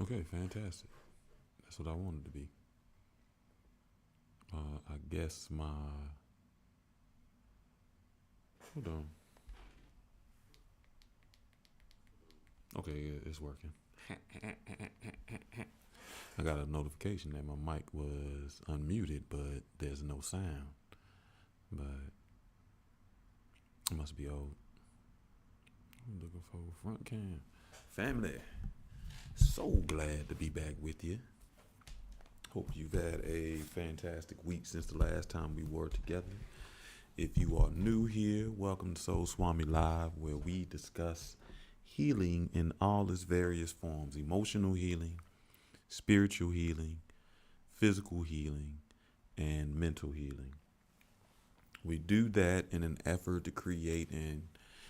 Okay, fantastic. That's what I wanted to be. I guess my hold on. Okay, it's working. I got a notification that my mic was unmuted, but there's no sound. But it must be old. I'm looking for a front cam. Family, so glad to be back with you. Hope you've had a fantastic week since the last time we were together. If you are new here, welcome to Swami Live, where we discuss healing in all its various forms: emotional healing, spiritual healing, physical healing, and mental healing. We do that in an effort to create an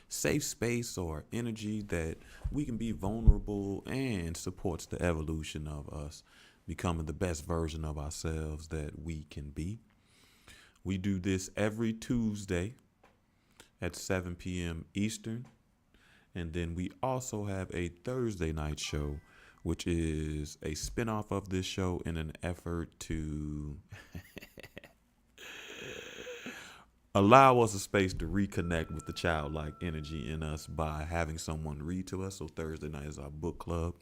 safe space or energy that we can be vulnerable and supports the evolution of us becoming the best version of ourselves that we can be. We do this every Tuesday at 7 p.m. Eastern. And then we also have a Thursday night show, which is a spinoff of this show in an effort to allow us a space to reconnect with the childlike energy in us by having someone read to us. So Thursday night is our book club.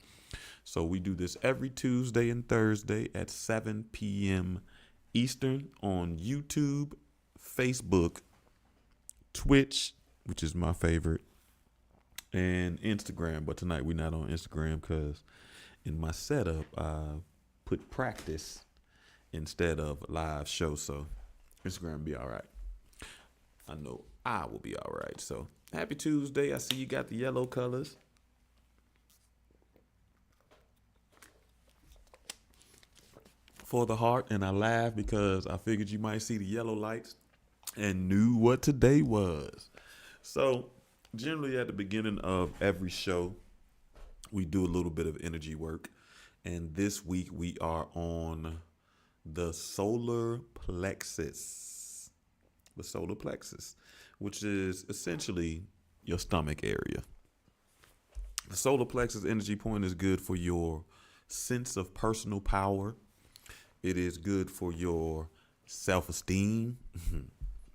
So we do this every Tuesday and Thursday at 7 p.m. Eastern on YouTube, Facebook, Twitch, which is my favorite, and Instagram. But tonight we're not on Instagram because in my setup I put practice instead of live show. So Instagram will be all right. I know I will be all right. So happy Tuesday. I see you got the yellow colors. For the heart, and I laughed because I figured you might see the yellow lights and knew what today was. So generally at the beginning of every show, we do a little bit of energy work. And this week we are on the solar plexus. The solar plexus, which is essentially your stomach area. The solar plexus energy point is good for your sense of personal power. It is good for your self-esteem.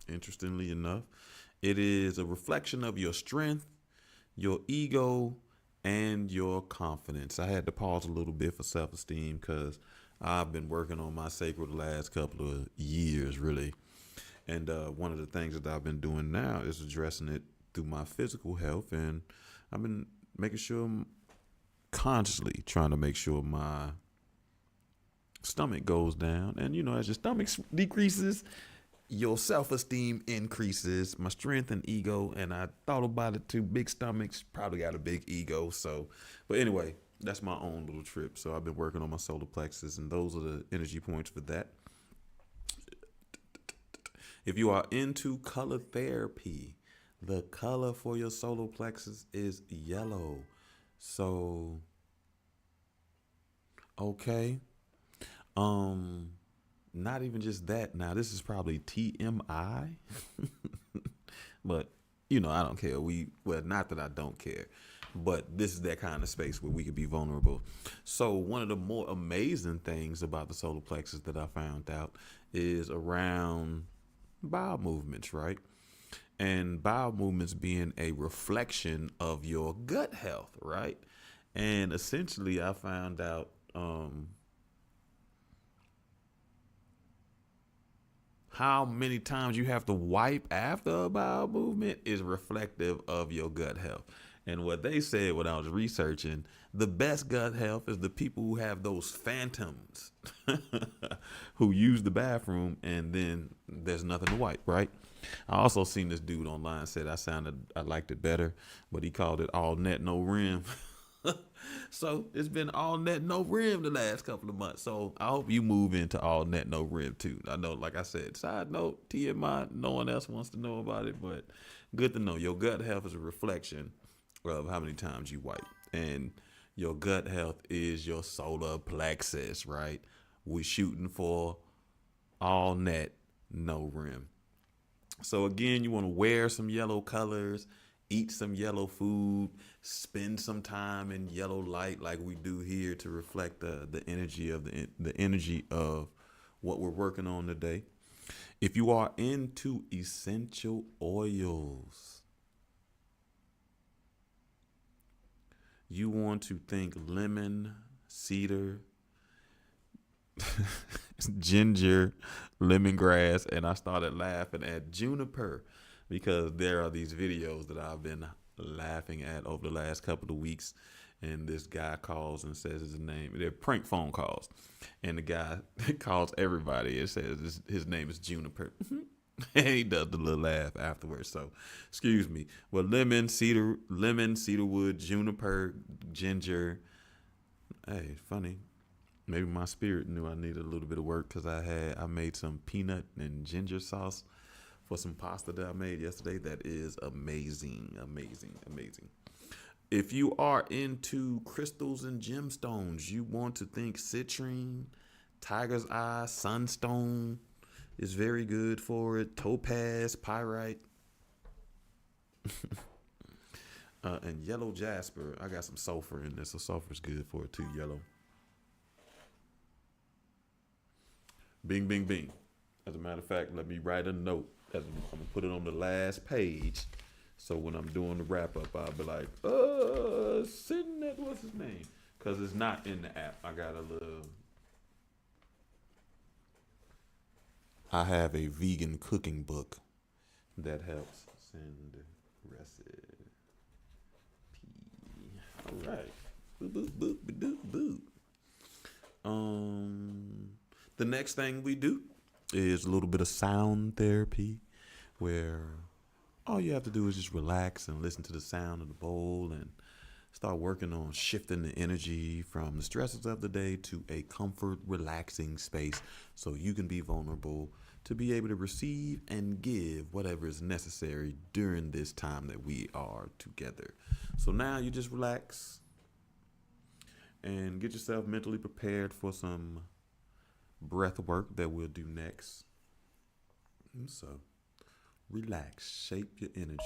Interestingly enough, it is a reflection of your strength, your ego, and your confidence. I had to pause a little bit for self-esteem because I've been working on my sacred the last couple of years, really. And one of the things that I've been doing now is addressing it through my physical health. And I've been making sure I'm consciously trying to make sure my stomach goes down. And, as your stomach decreases, your self-esteem increases, my strength and ego. And I thought about it too. Big stomachs probably got a big ego. So, but anyway, that's my own little trip. So I've been working on my solar plexus, and those are the energy points for that. If you are into color therapy, the color for your solar plexus is yellow. So, okay. Not even just that. Now, this is probably TMI, but I don't care. Not that I don't care, but this is that kind of space where we could be vulnerable. So, one of the more amazing things about the solar plexus that I found out is around bowel movements, right? And bowel movements being a reflection of your gut health, right? And essentially, I found out how many times you have to wipe after a bowel movement is reflective of your gut health. And what they said when I was researching, the best gut health is the people who have those phantoms who use the bathroom and then there's nothing to wipe, right? I also seen this dude online said I liked it better, but he called it all net, no rim. So it's been all net, no rim the last couple of months. So I hope you move into all net, no rim too. I know, like I said, side note, TMI, no one else wants to know about it, but good to know. Your gut health is a reflection of how many times you wipe. And your gut health is your solar plexus, right? We're shooting for all net, no rim. So again, you want to wear some yellow colors eat some yellow food, spend some time in yellow light like we do here to reflect the energy of the energy of what we're working on today. If you are into essential oils, you want to think lemon, cedar, ginger, lemongrass, and I started laughing at juniper because there are these videos that I've been laughing at over the last couple of weeks. And this guy calls and says his name. They're prank phone calls, and the guy calls everybody and says his name is Juniper. And he does the little laugh afterwards. So, excuse me. Well, lemon, cedarwood, juniper, ginger. Hey, funny. Maybe my spirit knew I needed a little bit of work because I made some peanut and ginger sauce for some pasta that I made yesterday. That is amazing, amazing, amazing. If you are into crystals and gemstones, you want to think citrine, tiger's eye, sunstone is very good for it. Topaz, pyrite, and yellow jasper. I got some sulfur in there, so sulfur's good for it too. Yellow. Bing, bing, bing. As a matter of fact, let me write a note. I'm gonna put it on the last page. So when I'm doing the wrap up, I'll be like, sitting at what's his name? Because it's not in the app. I have a vegan cooking book that helps. Send recipe. All right. Boop, boop, boop, boop, boop. The next thing we do is a little bit of sound therapy where all you have to do is just relax and listen to the sound of the bowl and start working on shifting the energy from the stresses of the day to a comfort, relaxing space so you can be vulnerable to be able to receive and give whatever is necessary during this time that we are together. So now you just relax and get yourself mentally prepared for some breath work that we'll do next. And so relax, shape your energy.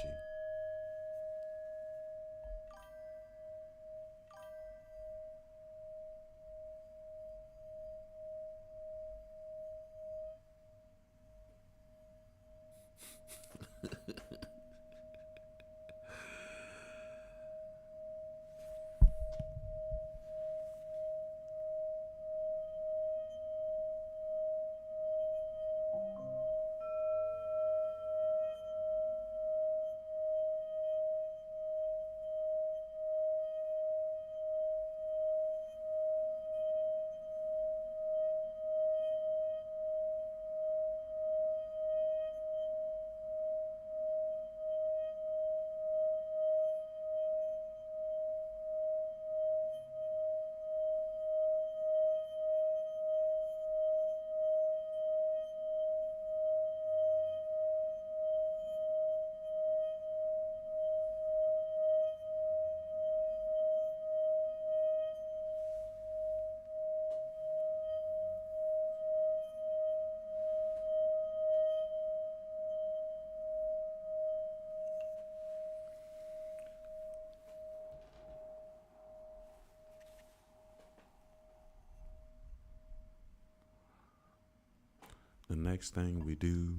The next thing we do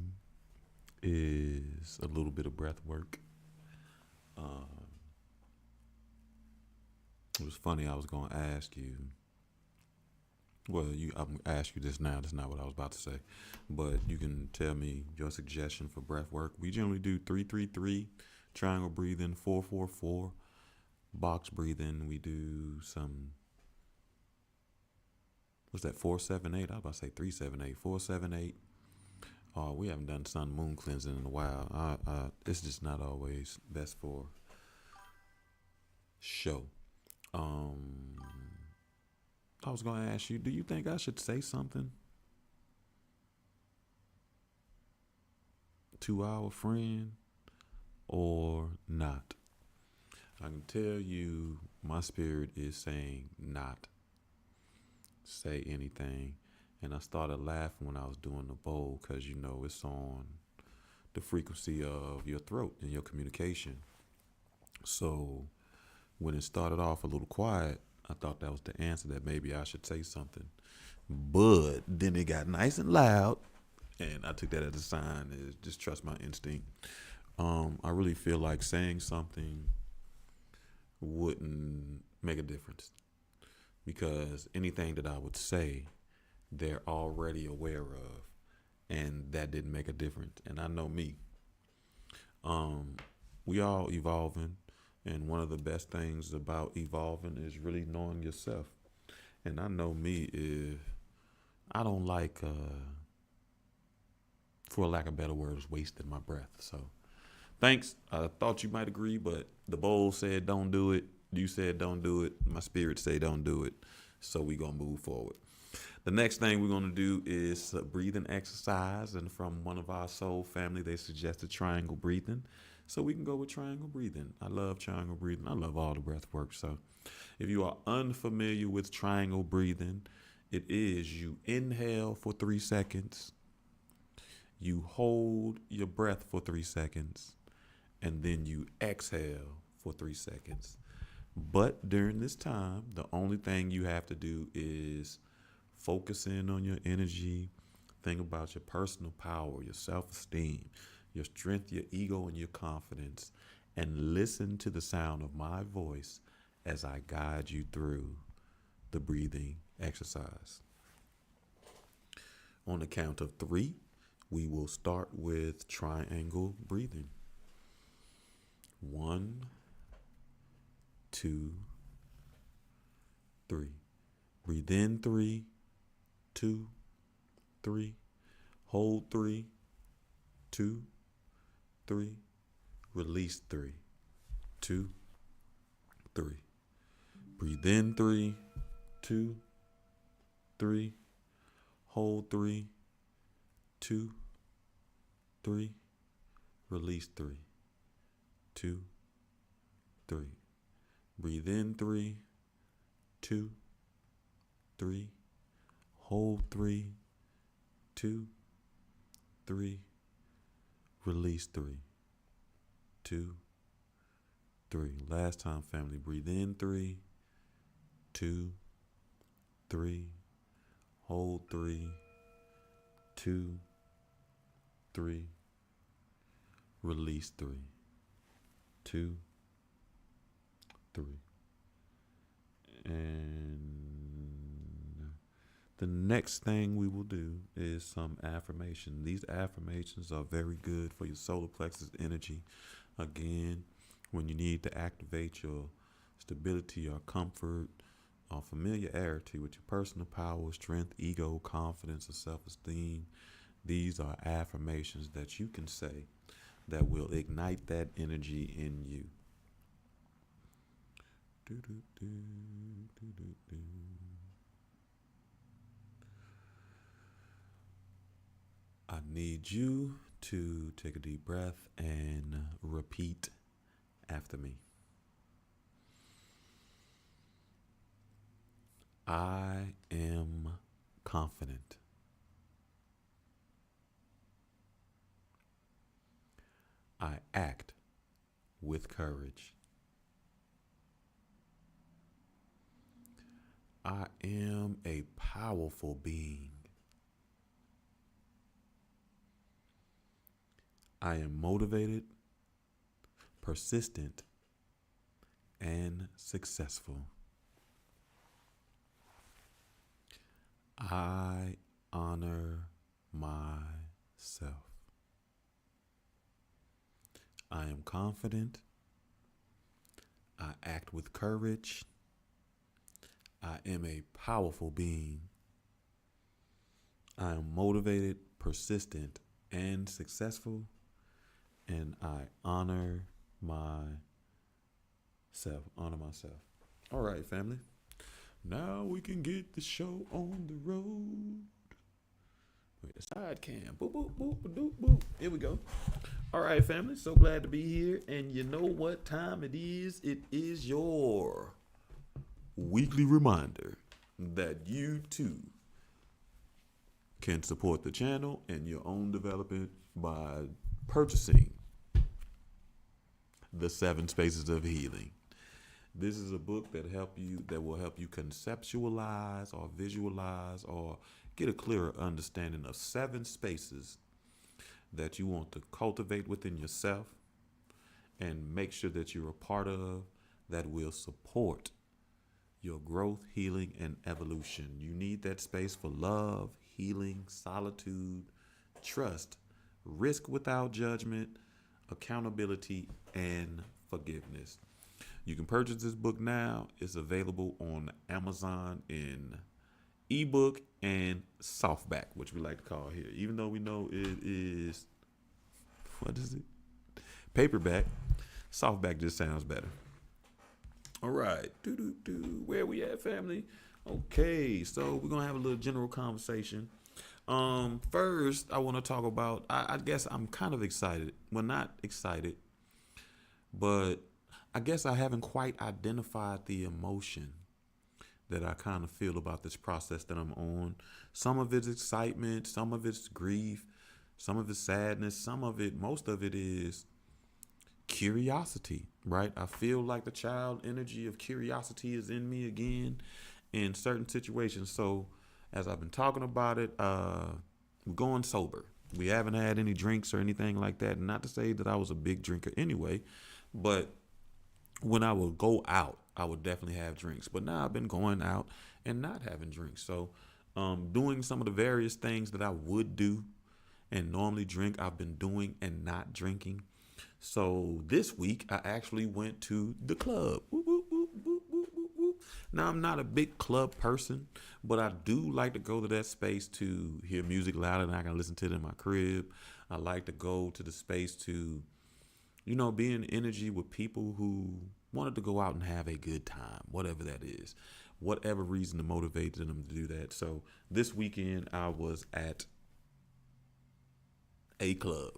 is a little bit of breath work. It was funny. I was going to ask you. Well, I'm gonna ask you this now. That's not what I was about to say, but you can tell me your suggestion for breath work. We generally do 3-3-3, triangle breathing, 4-4-4, box breathing. We do some. What's that? 4-7-8. I was about to say 3-7-8. 4-7-8. We haven't done sun moon cleansing in a while. It's just not always best for show. I was gonna ask you, do you think I should say something to our friend or not? I can tell you my spirit is saying not say anything. And I started laughing when I was doing the bowl because, it's on the frequency of your throat and your communication. So when it started off a little quiet, I thought that was the answer, that maybe I should say something. But then it got nice and loud, and I took that as a sign. Is just trust my instinct. I really feel like saying something wouldn't make a difference, because anything that I would say, they're already aware of, and that didn't make a difference. And I know me. Um, we all evolving, and one of the best things about evolving is really knowing yourself. And I know me, if I don't like, for lack of better words, wasting my breath. So thanks. I thought you might agree, but the bowl said don't do it. You said don't do it. My spirit say don't do it. So we gonna move forward. The next thing we're gonna do is a breathing exercise, and from one of our soul family, they suggested triangle breathing. So we can go with triangle breathing. I love triangle breathing. I love all the breath work. So if you are unfamiliar with triangle breathing, it is you inhale for 3 seconds, you hold your breath for 3 seconds, and then you exhale for 3 seconds. But during this time, the only thing you have to do is focus in on your energy, think about your personal power, your self esteem, your strength, your ego, and your confidence, and listen to the sound of my voice as I guide you through the breathing exercise. On the count of three, we will start with triangle breathing. 1, 2, 3. Breathe in 3, 2, 3. Hold 3, 2, 3. Release 3, 2, 3. Breathe in 3, 2, 3. Hold 3, 2, 3. Release 3, 2, 3. Breathe in 3, 2, 3. Hold 3, 2, 3. Release 3, 2, 3. Last time, family. Breathe in 3, 2, 3. Hold 3, 2, 3. Release 3, 2, 3. And the next thing we will do is some affirmation. These affirmations are very good for your solar plexus energy. Again, when you need to activate your stability or comfort or familiarity with your personal power, strength, ego, confidence, or self-esteem, these are affirmations that you can say that will ignite that energy in you. Do, do, do, do, do, do. I need you to take a deep breath and repeat after me. I am confident. I act with courage. I am a powerful being. I am motivated, persistent, and successful. I honor myself. I am confident. I act with courage. I am a powerful being. I am motivated, persistent, and successful. And I honor myself. Honor myself. All right, family. Now we can get the show on the road. Wait, a side cam. Boop, boop, boop, boop, boop. Here we go. All right, family. So glad to be here. And you know what time it is? It is your weekly reminder that you too can support the channel and your own development by purchasing The Seven Spaces of Healing. This is a book that will help you conceptualize or visualize or get a clearer understanding of seven spaces that you want to cultivate within yourself and make sure that you're a part of that will support your growth, healing, and evolution. You need that space for love, healing, solitude, trust, risk without judgment, accountability, and forgiveness. You can purchase this book now. It's available on Amazon in ebook and softback, which we like to call here. Even though we know it is, what is it? Paperback. Softback just sounds better. All right. Where we at, family? Okay, so we're going to have a little general conversation. First, I want to talk about, I guess I'm kind of excited. Well, not excited, but I guess I haven't quite identified the emotion that I kind of feel about this process that I'm on. Some of it's excitement, some of it's grief, some of it's sadness, most of it is curiosity, right? I feel like the child energy of curiosity is in me again in certain situations. So as I've been talking about it, we're going sober. We haven't had any drinks or anything like that. Not to say that I was a big drinker anyway, but when I would go out, I would definitely have drinks. But now I've been going out and not having drinks. So doing some of the various things that I would do and normally drink, I've been doing and not drinking. So this week, I actually went to the club. Whoop, whoop, whoop, whoop, whoop, whoop, whoop. Now, I'm not a big club person, but I do like to go to that space to hear music louder than I can listen to it in my crib. I like to go to the space to, be in energy with people who wanted to go out and have a good time, whatever that is, whatever reason to motivate them to do that. So this weekend, I was at a club.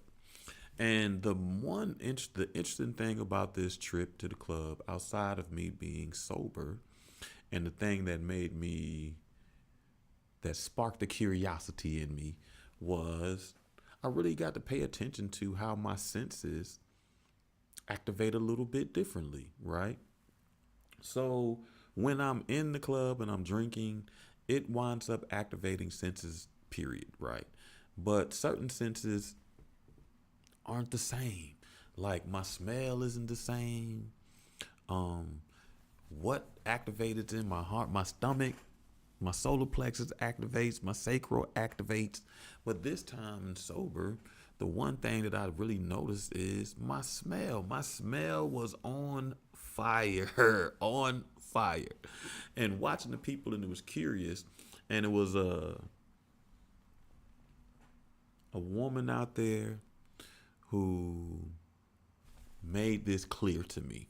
And the interesting thing about this trip to the club, outside of me being sober, and the thing that sparked the curiosity in me, was I really got to pay attention to how my senses activate a little bit differently, right? So when I'm in the club and I'm drinking, it winds up activating senses, period, right? But certain senses aren't the same. Like my smell isn't the same. What activated in my heart, my stomach, my solar plexus activates, my sacral activates. But this time in sober, the one thing that I really noticed is my smell. My smell was on fire, on fire. And watching the people, and it was curious. And it was a woman out there who made this clear to me,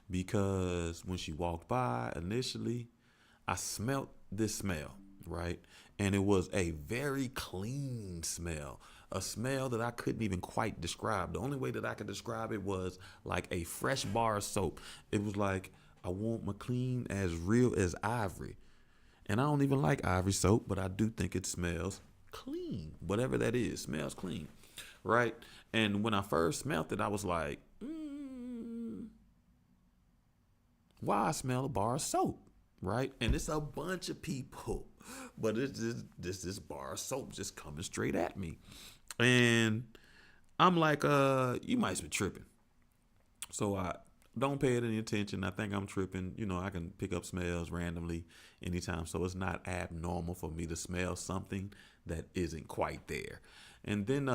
because when she walked by initially, I smelt this smell, right? And it was a very clean smell, a smell that I couldn't even quite describe. The only way that I could describe it was like a fresh bar of soap. It was like, I want my clean as real as ivory. And I don't even like ivory soap, but I do think it smells clean. Whatever that is, smells clean, right? And when I first smelled it, I was like, why I smell a bar of soap, right? And it's a bunch of people, but it's just this bar of soap just coming straight at me. And I'm like, you might be tripping. So I don't pay it any attention. I think I'm tripping. I can pick up smells randomly anytime. So it's not abnormal for me to smell something that isn't quite there. And then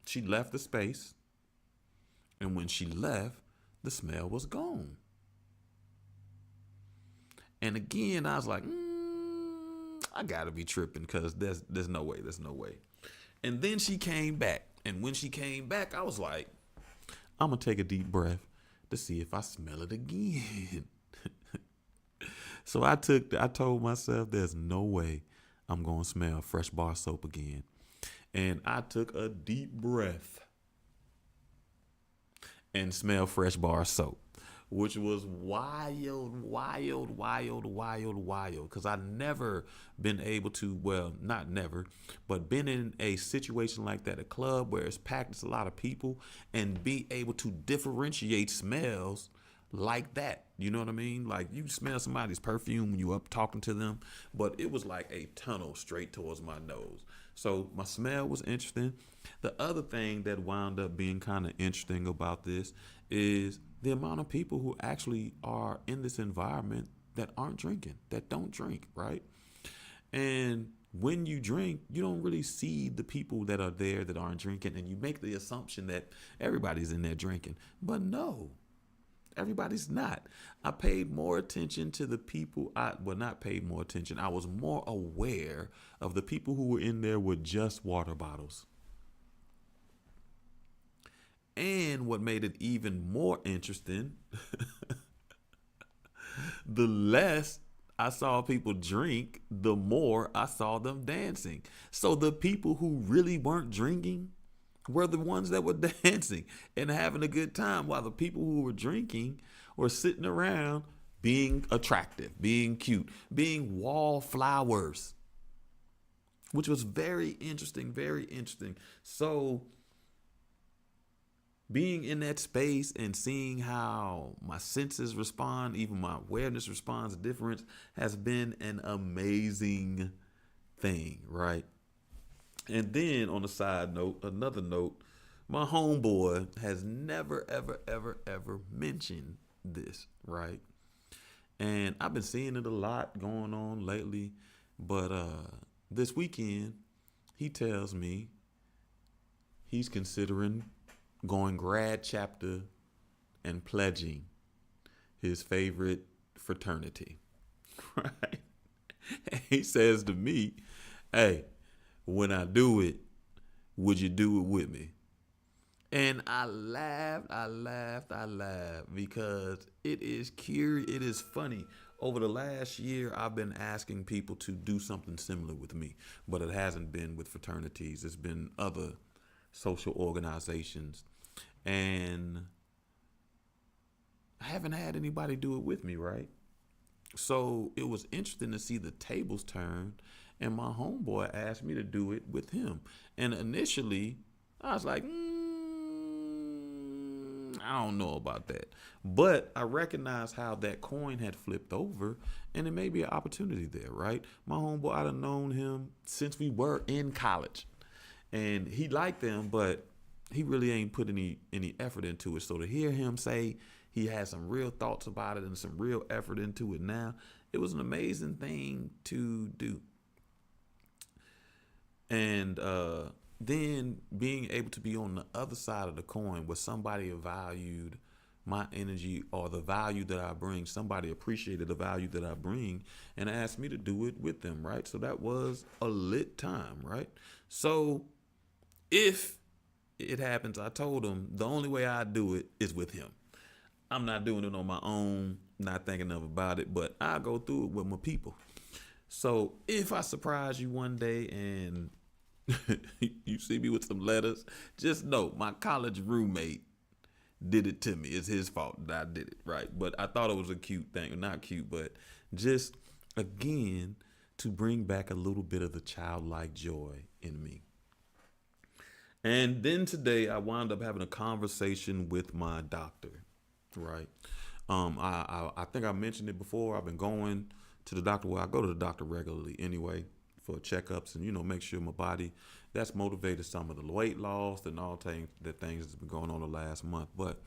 she left the space. And when she left, the smell was gone. And again, I was like, I gotta be tripping, because there's no way. There's no way. And then she came back. And when she came back, I was like, I'm gonna take a deep breath to see if I smell it again. So I told myself, there's no way I'm gonna smell fresh bar soap again. And I took a deep breath and smelled fresh bar soap. which was wild, wild, wild, wild, wild. Because I never been able to, well, not never, but been in a situation like that, a club where it's packed, it's a lot of people, and be able to differentiate smells like that. You know what I mean? Like you smell somebody's perfume when you up talking to them, but it was like a tunnel straight towards my nose. So my smell was interesting. The other thing that wound up being kind of interesting about this is the amount of people who actually are in this environment that aren't drinking, that don't drink, right? And when you drink, you don't really see the people that are there that aren't drinking, and you make the assumption that everybody's in there drinking. But no, everybody's not. I paid more attention to the people. Well, not paid more attention. I was more aware of the people who were in there with just water bottles. And what made it even more interesting, the less I saw people drink, the more I saw them dancing. So the people who really weren't drinking were the ones that were dancing and having a good time, while the people who were drinking were sitting around being attractive, being cute, being wallflowers, which was very interesting, very interesting. So being in that space and seeing how my senses respond, even my awareness responds different, has been an amazing thing, right? And then on a side note, another note, my homeboy has never, ever, ever, ever mentioned this, right? And I've been seeing it a lot going on lately, but this weekend he tells me he's considering going grad chapter and pledging his favorite fraternity, right? He says to me, "Hey, when I do it, would you do it with me?" And I laughed, I laughed because it is curious, it is funny. Over the last year, I've been asking people to do something similar with me, but it hasn't been with fraternities. It's been other social organizations. And I haven't had anybody do it with me, right? So it was interesting to see the tables turn, and my homeboy asked me to do it with him. And initially, I was like, I don't know about that. But I recognized how that coin had flipped over, and it may be an opportunity there, right? My homeboy, I'd have known him since we were in college, and he liked them, but he really ain't put any effort into it. So to hear him say he had some real thoughts about it and some real effort into it now, it was an amazing thing to do. And then being able to be on the other side of the coin where somebody valued my energy or the value that I bring, somebody appreciated the value that I bring and asked me to do it with them, right? So that was a lit time, right? So if it happens, I told him the only way I do it is with him. I'm not doing it on my own, not thinking of about it, but I go through it with my people. So if I surprise you one day and you see me with some letters, just know my college roommate did it to me. It's his fault that I did it, right? But I thought it was a cute thing. Not cute, but just, again, to bring back a little bit of the childlike joy in me. And then today I wound up having a conversation with my doctor, right? I think I mentioned it before. I've been going to the doctor. Well, I go to the doctor regularly anyway for checkups and make sure my body. That's motivated some of the weight loss and all things that's been going on the last month. But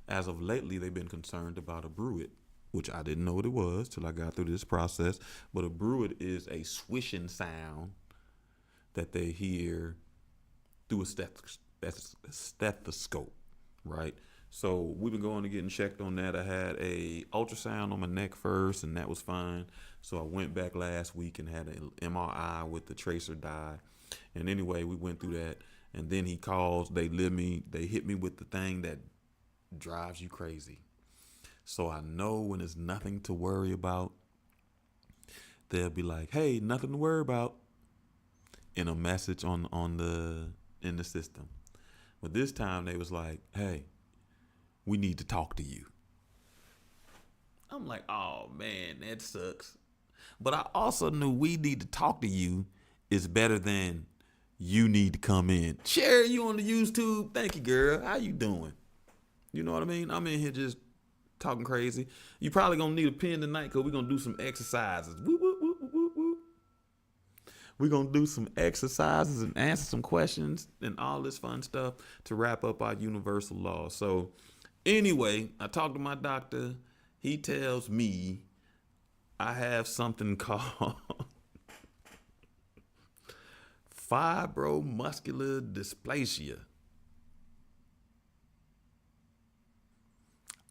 as of lately, they've been concerned about a bruit, which I didn't know what it was till I got through this process. But a bruit is a swishing sound that they hear through a stethoscope, right? So we've been going to getting checked on that. I had a ultrasound on my neck first, and that was fine. So I went back last week and had an MRI with the tracer dye. And anyway, we went through that. And then he calls, they hit me with the thing that drives you crazy. So I know when there's nothing to worry about, they'll be like, "Hey, nothing to worry about," in a message in the system. But this time they was like, "Hey, we need to talk to you." I'm like, oh man, that sucks. But I also knew we need to talk to you is better than you need to come in. Sherry, you on the YouTube? Thank you, girl. How you doing? You know what I mean? I'm in here just talking crazy. You probably gonna need a pen tonight because we're gonna do some exercises. Woo, woo, woo, woo, woo. We're gonna do some exercises and answer some questions and all this fun stuff to wrap up our universal law. So anyway, I talked to my doctor. He tells me I have something called fibromuscular dysplasia.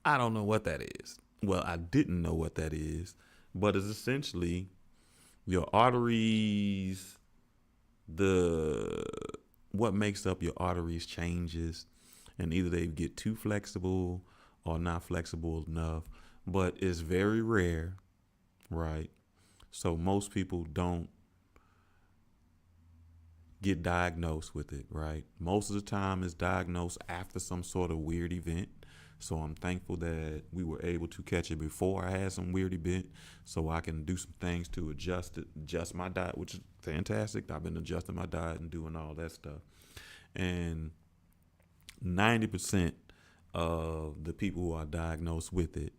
I don't know what that is. Well, I didn't know what that is, but it's essentially your arteries, the what makes up your arteries changes, and either they get too flexible or not flexible enough, but it's very rare, right? So most people don't get diagnosed with it, right? Most of the time it's diagnosed after some sort of weird event. So I'm thankful that we were able to catch it before I had some weird event, so I can do some things to adjust my diet, which is fantastic. I've been adjusting my diet and doing all that stuff. And 90% of the people who are diagnosed with it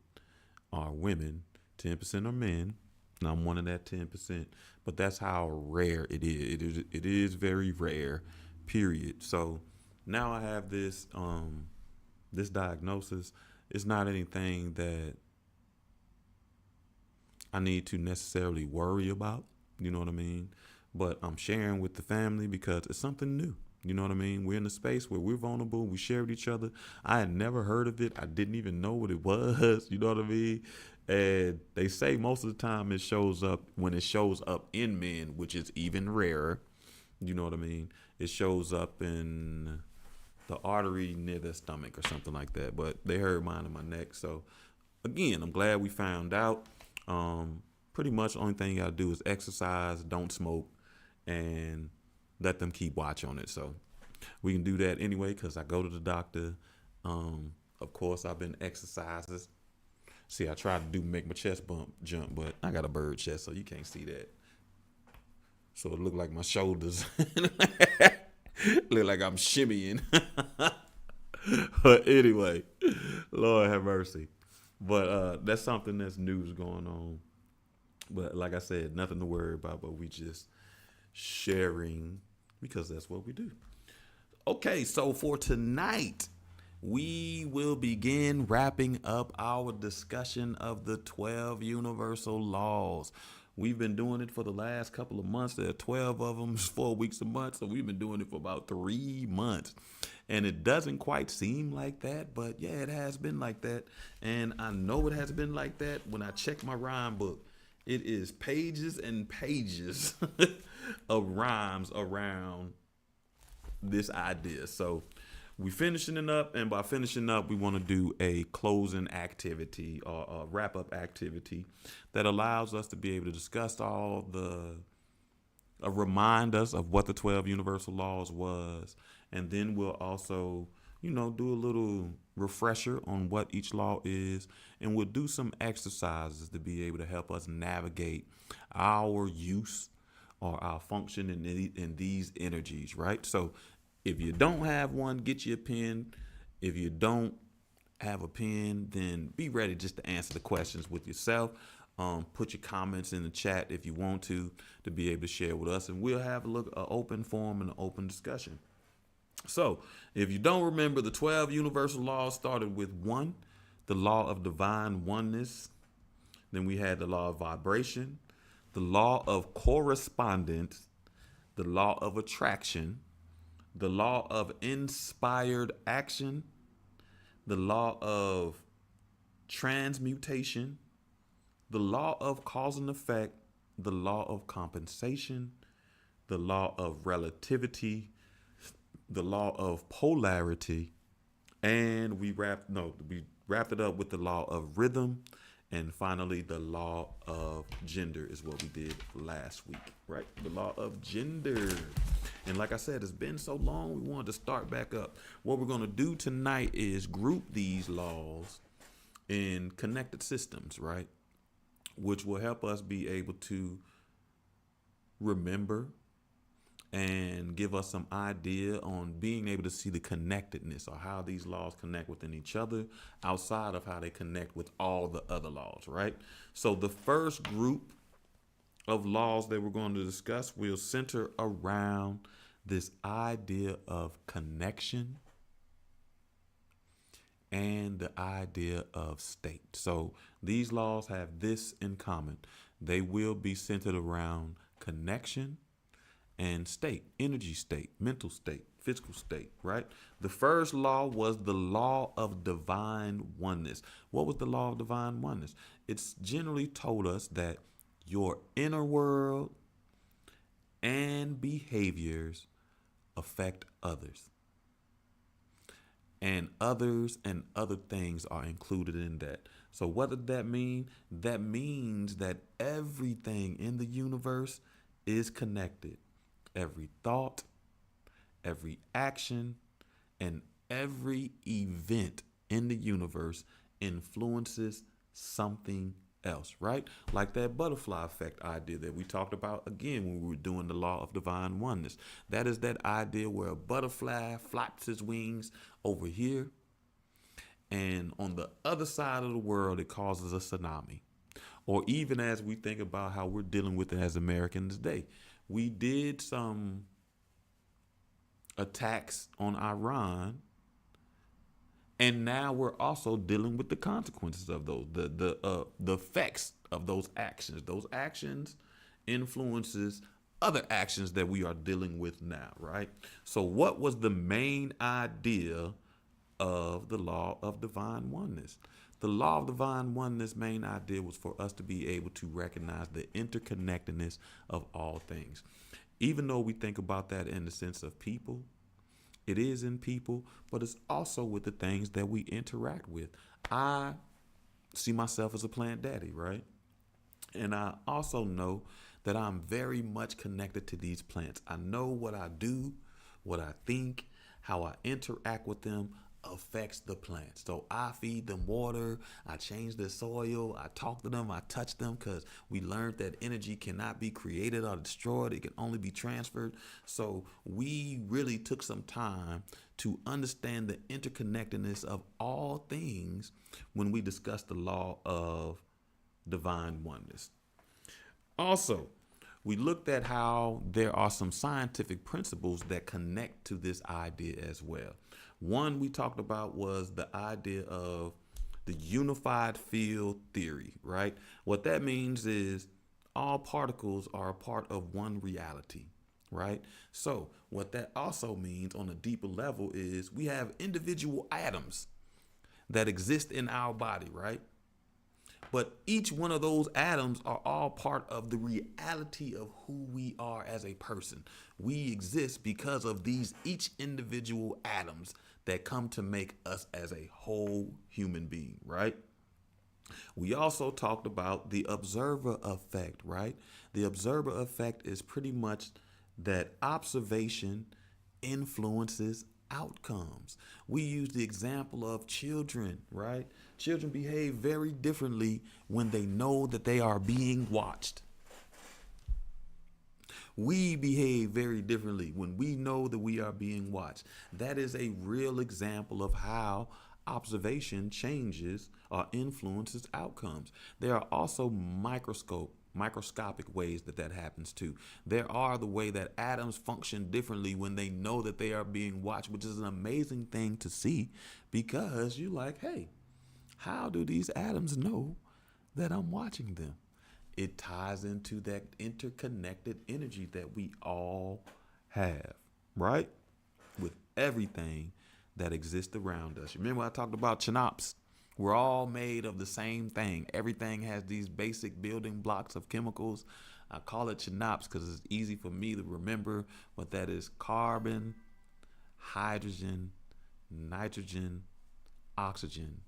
are women, 10% are men, and I'm one of that 10%. But that's how rare it is. It is very rare, period. So now I have this this diagnosis. It's not anything that I need to necessarily worry about. You know what I mean? But I'm sharing with the family because it's something new. You know what I mean? We're in a space where we're vulnerable. We share with each other. I had never heard of it. I didn't even know what it was. You know what I mean? And they say most of the time it shows up when it shows up in men, which is even rarer. You know what I mean? It shows up in the artery near the stomach or something like that. But they heard mine in my neck. So again, I'm glad we found out. Pretty much the only thing you gotta do is exercise, don't smoke, and let them keep watch on it. So we can do that anyway because I go to the doctor. Of course, I've been exercising. See, I tried to make my chest jump, but I got a bird chest, so you can't see that. So it looked like my shoulders look like I'm shimmying. But anyway, Lord have mercy. But that's something that's news going on. But like I said, nothing to worry about, but we just sharing because that's what we do. Okay, so for tonight, we will begin wrapping up our discussion of the 12 universal laws. We've been doing it for the last couple of months. There are 12 of them, 4 weeks a month. So we've been doing it for about 3 months. And it doesn't quite seem like that, but yeah, it has been like that. And I know it has been like that when I check my rhyme book. It is pages and pages of rhymes around this idea. So we finishing it up, and by finishing up, we want to do a closing activity or a wrap-up activity that allows us to be able to discuss remind us of what the 12 universal laws was, and then we'll also, do a little refresher on what each law is, and we'll do some exercises to be able to help us navigate our use or our function in these energies, right? So if you don't have one, get you a pen. If you don't have a pen, then be ready just to answer the questions with yourself. Put your comments in the chat if you want to be able to share with us, and we'll have an open forum and an open discussion. So if you don't remember, the 12 universal laws started with 1, the law of divine oneness. Then we had the law of vibration, the law of correspondence, the law of attraction, the law of inspired action, the law of transmutation, the law of cause and effect, the law of compensation, the law of relativity, the law of polarity, and we wrapped it up with the law of rhythm, and finally the law of gender is what we did last week, right? The law of gender. And like I said, it's been so long, we wanted to start back up. What we're going to do tonight is group these laws in connected systems, right? Which will help us be able to remember and give us some idea on being able to see the connectedness or how these laws connect within each other outside of how they connect with all the other laws, right? So the first group of laws that we're going to discuss will center around this idea of connection and the idea of state. So these laws have this in common. They will be centered around connection and state, energy state, mental state, physical state, right? The first law was the law of divine oneness. What was the law of divine oneness? It's generally told us that your inner world and behaviors affect others. And others and other things are included in that. So what does that mean? That means that everything in the universe is connected. Every thought, every action, and every event in the universe influences something else, right? Like that butterfly effect idea that we talked about again when we were doing the law of divine oneness. That is that idea where a butterfly flaps his wings over here, and on the other side of the world, it causes a tsunami. Or even as we think about how we're dealing with it as Americans today, we did some attacks on Iran, and now we're also dealing with the consequences of those, the effects of those actions. Those actions influences other actions that we are dealing with now, right? So what was the main idea of the law of divine oneness? The law of divine oneness main idea was for us to be able to recognize the interconnectedness of all things. Even though we think about that in the sense of people, it is in people, but it's also with the things that we interact with. I see myself as a plant daddy, right? And I also know that I'm very much connected to these plants. I know what I do, what I think, how I interact with them affects the plants. So I feed them water, I change the soil, I talk to them, I touch them, because we learned that energy cannot be created or destroyed. It can only be transferred. So we really took some time to understand the interconnectedness of all things when we discussed the law of divine oneness. Also, we looked at how there are some scientific principles that connect to this idea as well. One we talked about was the idea of the unified field theory, right? What that means is all particles are a part of one reality, right? So what that also means on a deeper level is we have individual atoms that exist in our body, right? But each one of those atoms are all part of the reality of who we are as a person. We exist because of these each individual atoms that come to make us as a whole human being, right? We also talked about the observer effect, right? The observer effect is pretty much that observation influences outcomes. We use the example of children, right? Children behave very differently when they know that they are being watched. We behave very differently when we know that we are being watched. That is a real example of how observation changes or influences outcomes. There are also microscopic ways that happens too. There are the way that atoms function differently when they know that they are being watched, which is an amazing thing to see, because you're like, hey, how do these atoms know that I'm watching them? It ties into that interconnected energy that we all have, right? With everything that exists around us. Remember I talked about chinops? We're all made of the same thing. Everything has these basic building blocks of chemicals. I call it chinops because it's easy for me to remember what that is: carbon, hydrogen, nitrogen, oxygen,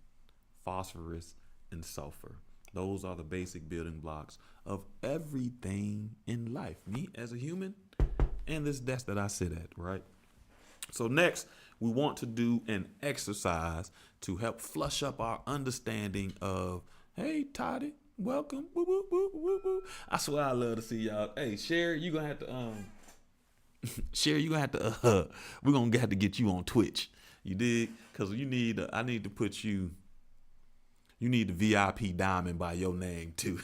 phosphorus, and sulfur. Those are the basic building blocks of everything in life. Me as a human and this desk that I sit at, right? So next, we want to do an exercise to help flush up our understanding of, hey, Toddy, welcome. Woo, woo, woo, woo, woo. I swear I love to see y'all. Hey, Sherry, you gonna have to Sherry, you gonna have to we're gonna have to get you on Twitch. You dig? Cause you need I need to put you, you need the VIP diamond by your name too.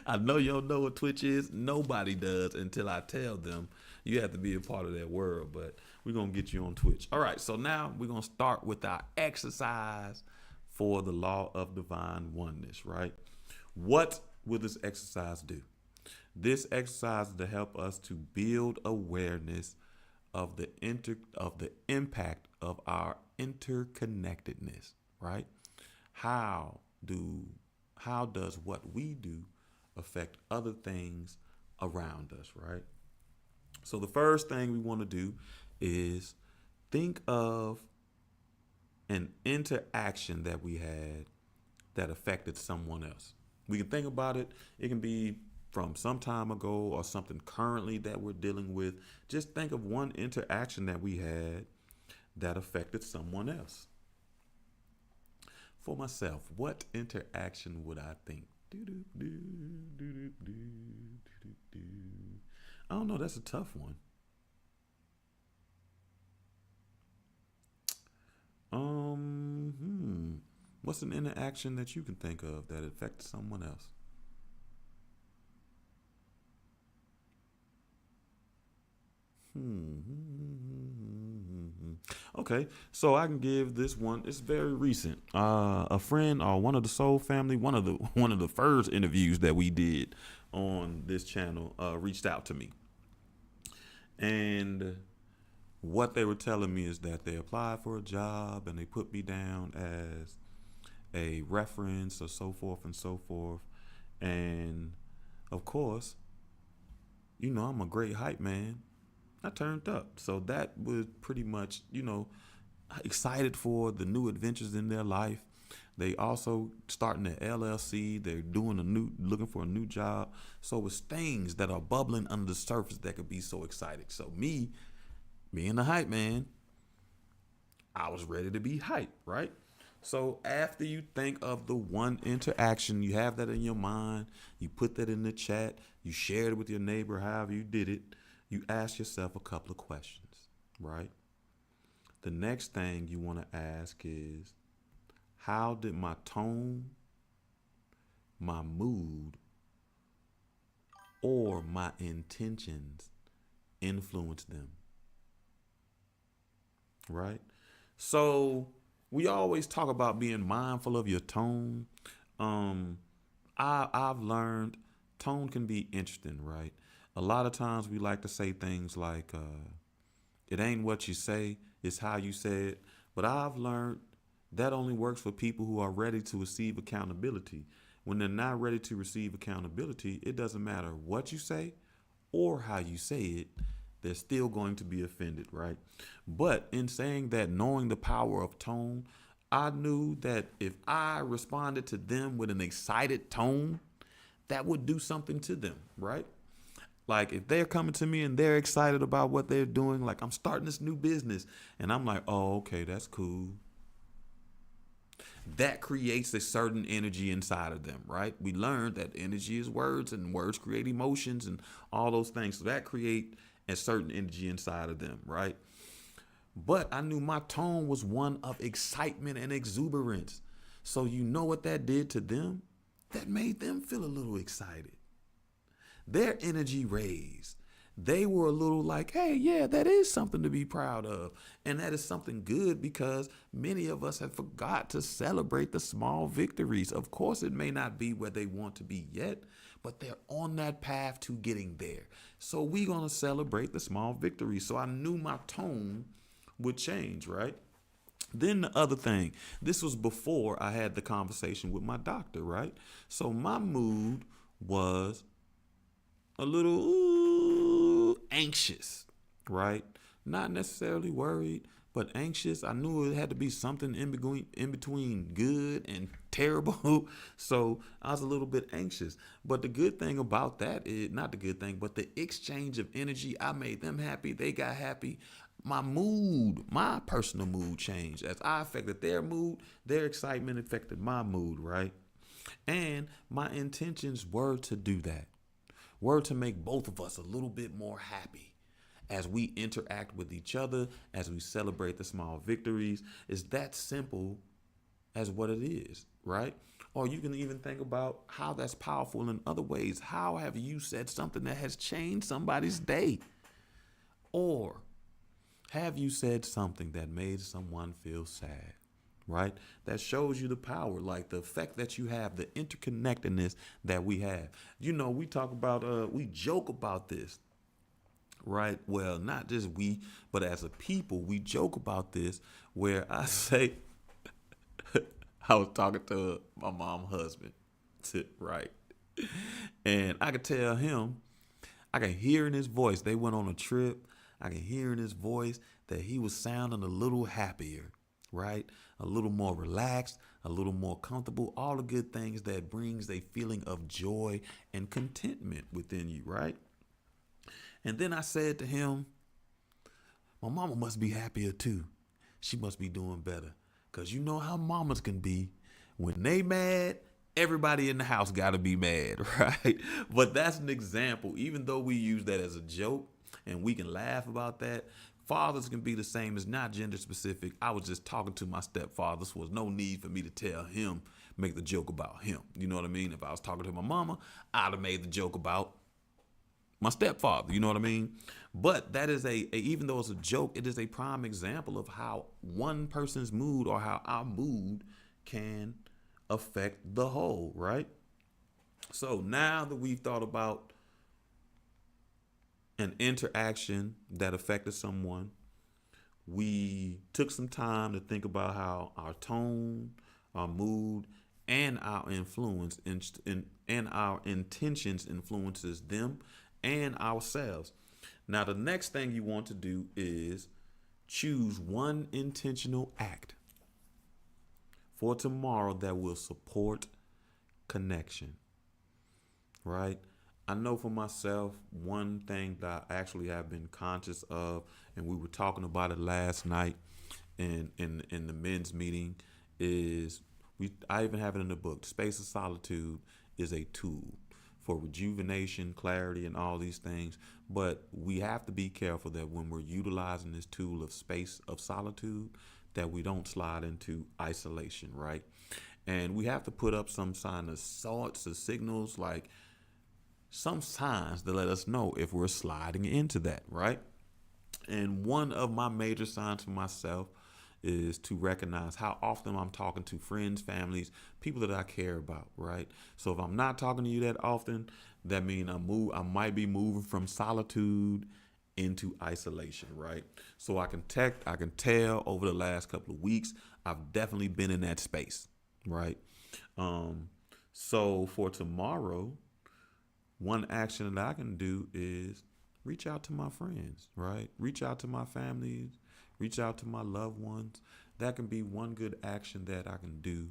I know you don't know what Twitch is. Nobody does until I tell them. You have to be a part of that world, but we're going to get you on Twitch. All right, so now we're going to start with our exercise for the law of divine oneness, right? What will this exercise do? This exercise is to help us to build awareness of the impact of our interconnectedness, right? How does what we do affect other things around us, right? So the first thing we want to do is think of an interaction that we had that affected someone else. We can think about it. It can be from some time ago or something currently that we're dealing with. Just think of one interaction that we had that affected someone else. For myself, what interaction would I think? I don't know. That's a tough one. What's an interaction that you can think of that affected someone else? Okay, so I can give this one. It's very recent. A friend or one of the Soul family, one of the first interviews that we did on this channel, reached out to me, and what they were telling me is that they applied for a job and they put me down as a reference or so forth and so forth. And of course, I'm a great hype man. I turned up. So that was pretty much, excited for the new adventures in their life. They also starting their LLC. They're looking for a new job. So it's things that are bubbling under the surface that could be so exciting. So me, being the hype man, I was ready to be hype, right? So after you think of the one interaction, you have that in your mind, you put that in the chat, you shared it with your neighbor, however you did it, you ask yourself a couple of questions, right? The next thing you want to ask is, how did my tone, my mood, or my intentions influence them? Right? So we always talk about being mindful of your tone. I've learned tone can be interesting, right? A lot of times we like to say things like, it ain't what you say, it's how you say it. But I've learned that only works for people who are ready to receive accountability. When they're not ready to receive accountability, it doesn't matter what you say or how you say it, they're still going to be offended, right? But in saying that, knowing the power of tone, I knew that if I responded to them with an excited tone, that would do something to them, right? Like if they're coming to me and they're excited about what they're doing, like I'm starting this new business and I'm like, oh, okay, that's cool. That creates a certain energy inside of them, right? We learned that energy is words and words create emotions and all those things. So that create a certain energy inside of them, right? But I knew my tone was one of excitement and exuberance. So you know what that did to them? That made them feel a little excited. Their energy raised. They were a little like, hey, yeah, that is something to be proud of. And that is something good because many of us have forgot to celebrate the small victories. Of course, it may not be where they want to be yet, but they're on that path to getting there. So we're going to celebrate the small victories. So I knew my tone would change, right? Then the other thing, this was before I had the conversation with my doctor, right? So my mood was a little anxious, right? Not necessarily worried, but anxious. I knew it had to be something in between good and terrible. So I was a little bit anxious. But the good thing about that is, not the good thing, but the exchange of energy, I made them happy. They got happy. my mood, my personal mood changed. As I affected their mood, their excitement affected my mood, right? And my intentions were to do that, were to make both of us a little bit more happy as we interact with each other, as we celebrate the small victories. It's that simple as what it is, right? Or you can even think about how that's powerful in other ways. How have you said something that has changed somebody's day? Or have you said something that made someone feel sad? Right? That shows you the power, like the effect that you have, the interconnectedness that we have. You know, we talk about, we joke about this, right? Well, not just we, but as a people, we joke about this where I say, I was talking to my mom's husband, right? And I could tell him, I could hear in his voice, they went on a trip. I could hear in his voice that he was sounding a little happier, right? A little more relaxed, a little more comfortable, all the good things that brings a feeling of joy and contentment within you, right? And then I said to him, my mama must be happier too. She must be doing better. Cause you know how mamas can be. When they mad, everybody in the house gotta be mad, right? But that's an example. Even though we use that as a joke and we can laugh about that, fathers can be the same. It's not gender specific. I was just talking to my stepfather, so there's no need for me to tell him, make the joke about him. You know what I mean? If I was talking to my mama, I'd have made the joke about my stepfather, you know what I mean? But that is even though it's a joke, it is a prime example of how one person's mood or how our mood can affect the whole, right? So now that we've thought about an interaction that affected someone, we took some time to think about how our tone, our mood, and our influence and our intentions influences them and ourselves. Now, the next thing you want to do is choose one intentional act for tomorrow that will support connection, right? I know for myself, one thing that I actually have been conscious of, and we were talking about it last night in the men's meeting, is I even have it in the book. Space of solitude is a tool for rejuvenation, clarity, and all these things. But we have to be careful that when we're utilizing this tool of space of solitude, that we don't slide into isolation, right? And we have to put up some sign of sorts of signals, like some signs to let us know if we're sliding into that, right? And one of my major signs for myself is to recognize how often I'm talking to friends, families, people that I care about, right? So if I'm not talking to you that often, that means I might be moving from solitude into isolation, right? So I can tell over the last couple of weeks, I've definitely been in that space, right? So for tomorrow, one action that I can do is reach out to my friends, right? Reach out to my families, reach out to my loved ones. That can be one good action that I can do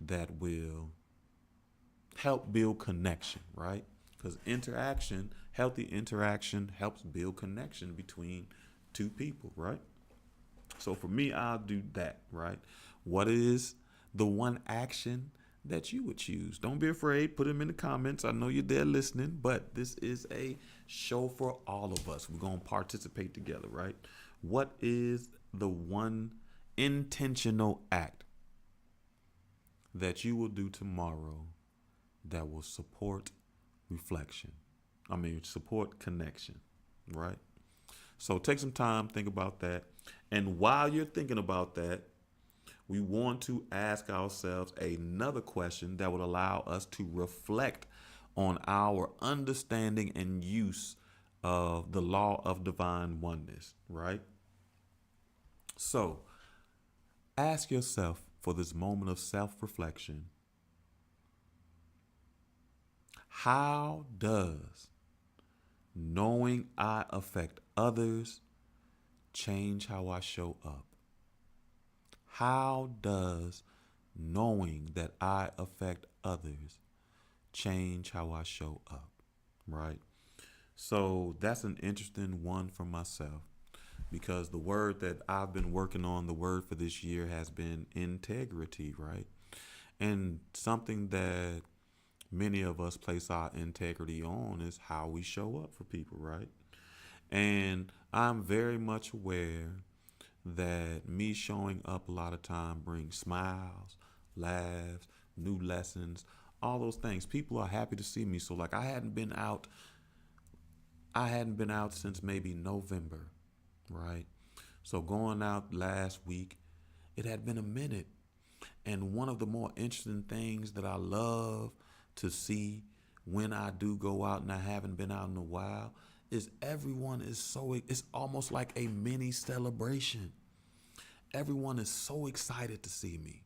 that will help build connection, right? Because healthy interaction helps build connection between two people, right? So for me, I'll do that, right? What is the one action that you would choose? Don't be afraid. Put them in the comments. I know you're there listening, but this is a show for all of us. We're going to participate together, right? What is the one intentional act that you will do tomorrow that will support reflection? Support connection, right? So take some time, think about that. And while you're thinking about that, we want to ask ourselves another question that would allow us to reflect on our understanding and use of the law of divine oneness, right? So ask yourself for this moment of self-reflection, how does knowing I affect others change how I show up? How does knowing that I affect others change how I show up, right? So that's an interesting one for myself, because the word that I've been working on, the word for this year has been integrity, right? And something that many of us place our integrity on is how we show up for people, right? And I'm very much aware that me showing up a lot of time brings smiles, laughs, new lessons, all those things. People are happy to see me. So like I hadn't been out since maybe November, right? So going out last week, it had been a minute. And one of the more interesting things that I love to see when I do go out and I haven't been out in a while is everyone is it's almost like a mini celebration. Everyone is so excited to see me,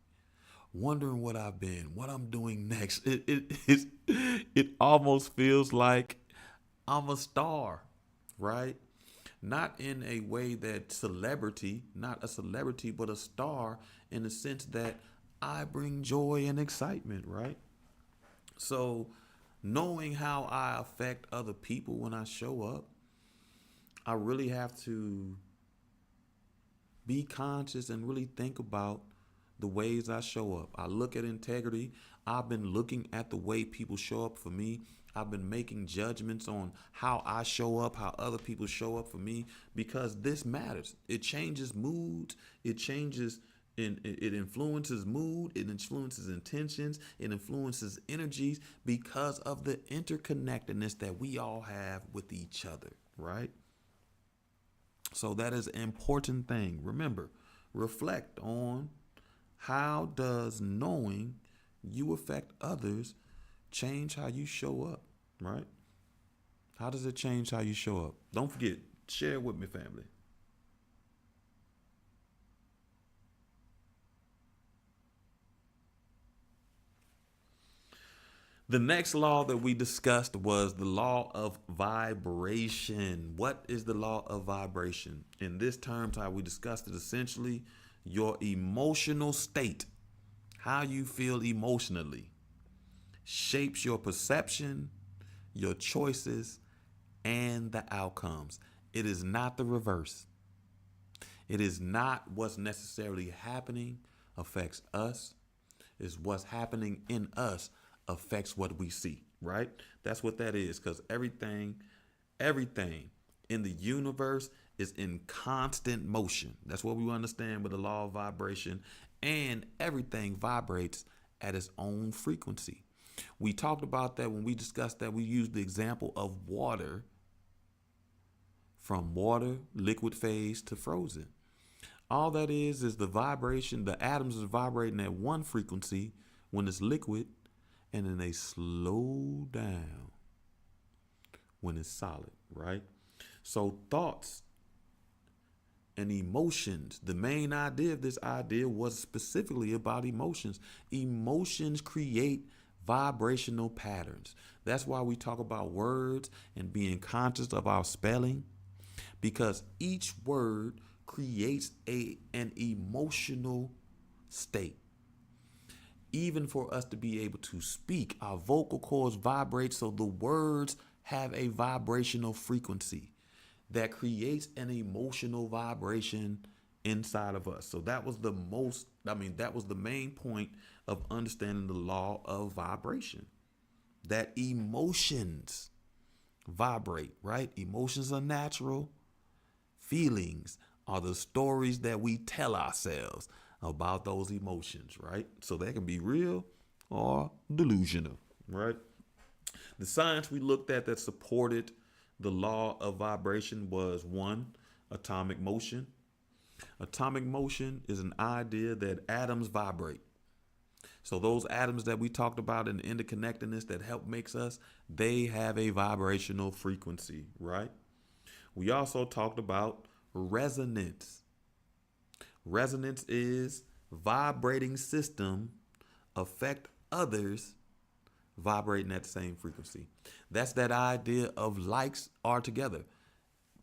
wondering what I've been, what I'm doing next. It almost feels like I'm a star, right? Not in a way that celebrity, not a celebrity, but a star in the sense that I bring joy and excitement, right? So, knowing how I affect other people when I show up, I really have to be conscious and really think about the ways I show up. I look at integrity. I've been looking at the way people show up for me. I've been making judgments on how I show up, how other people show up for me, because this matters. It changes moods. It influences mood. It influences intentions. It influences energies because of the interconnectedness that we all have with each other, right? So that is an important thing. Remember, reflect on how does knowing you affect others change how you show up, right? How does it change how you show up? Don't forget, share it with me, family. The next law that we discussed was the law of vibration. What is the law of vibration? In this terms, how we discussed it, essentially, your emotional state, how you feel emotionally, shapes your perception, your choices, and the outcomes. It is not the reverse. It is not what's necessarily happening affects us. It's what's happening in us affects what we see, right? That's what that is, because everything in the universe is in constant motion. That's what we understand with the law of vibration, and everything vibrates at its own frequency. We talked about that when we discussed that. We used the example of water, from water, liquid phase to frozen. All that is the vibration. The atoms are vibrating at one frequency when it's liquid, and then they slow down when it's solid, right? So thoughts and emotions, the main idea of this idea was specifically about emotions. Emotions create vibrational patterns. That's why we talk about words and being conscious of our spelling, because each word creates an emotional state. Even for us to be able to speak, our vocal cords vibrate, so the words have a vibrational frequency that creates an emotional vibration inside of us. So that was that was the main point of understanding the law of vibration, that emotions vibrate, right? Emotions are natural. Feelings are the stories that we tell ourselves about those emotions, right? So they can be real or delusional, right? The science we looked at that supported the law of vibration was one, atomic motion. Atomic motion is an idea that atoms vibrate. So those atoms that we talked about in the interconnectedness that help makes us, they have a vibrational frequency, right? We also talked about resonance. Resonance is vibrating system affect others vibrating at the same frequency. That's that idea of likes are together.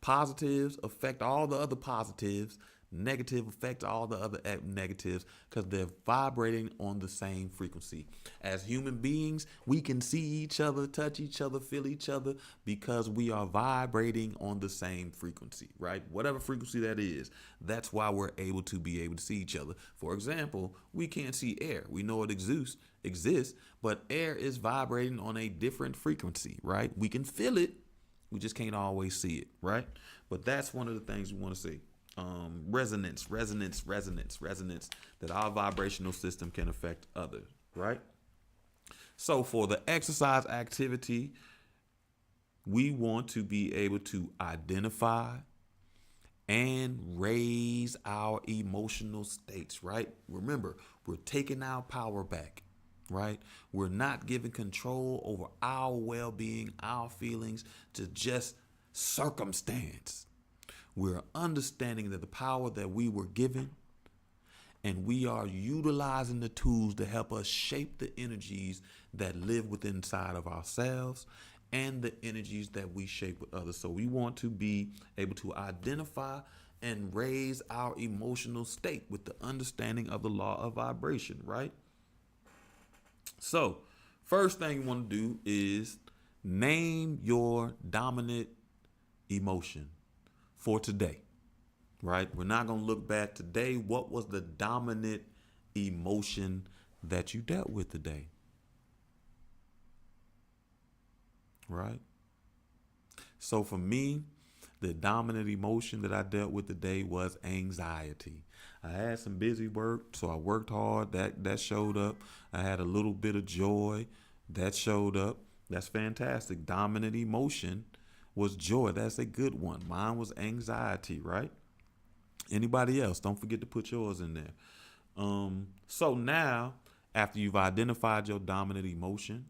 Positives affect all the other positives. negative affect all the other negatives because they're vibrating on the same frequency. As human beings, we can see each other, touch each other, feel each other because we are vibrating on the same frequency, right? Whatever frequency that is, that's why we're able to see each other. For example, we can't see air. We know it exists, but air is vibrating on a different frequency, right? We can feel it. We just can't always see it, right? But that's one of the things we want to see. Resonance, that our vibrational system can affect others, right? So for the exercise activity, we want to be able to identify and raise our emotional states, right? Remember, we're taking our power back, right? We're not giving control over our well-being, our feelings to just circumstance. We're understanding that the power that we were given, and we are utilizing the tools to help us shape the energies that live within inside of ourselves and the energies that we shape with others. So we want to be able to identify and raise our emotional state with the understanding of the law of vibration, right? So first thing you want to do is name your dominant emotion for today, right? We're not going to look back today. What was the dominant emotion that you dealt with today? Right? So for me, the dominant emotion that I dealt with today was anxiety. I had some busy work, so I worked hard. That showed up. I had a little bit of joy. That showed up. That's fantastic. Dominant emotion was joy. That's a good one. Mine was anxiety, right? Anybody else? Don't forget to put yours in there. So now, after you've identified your dominant emotion,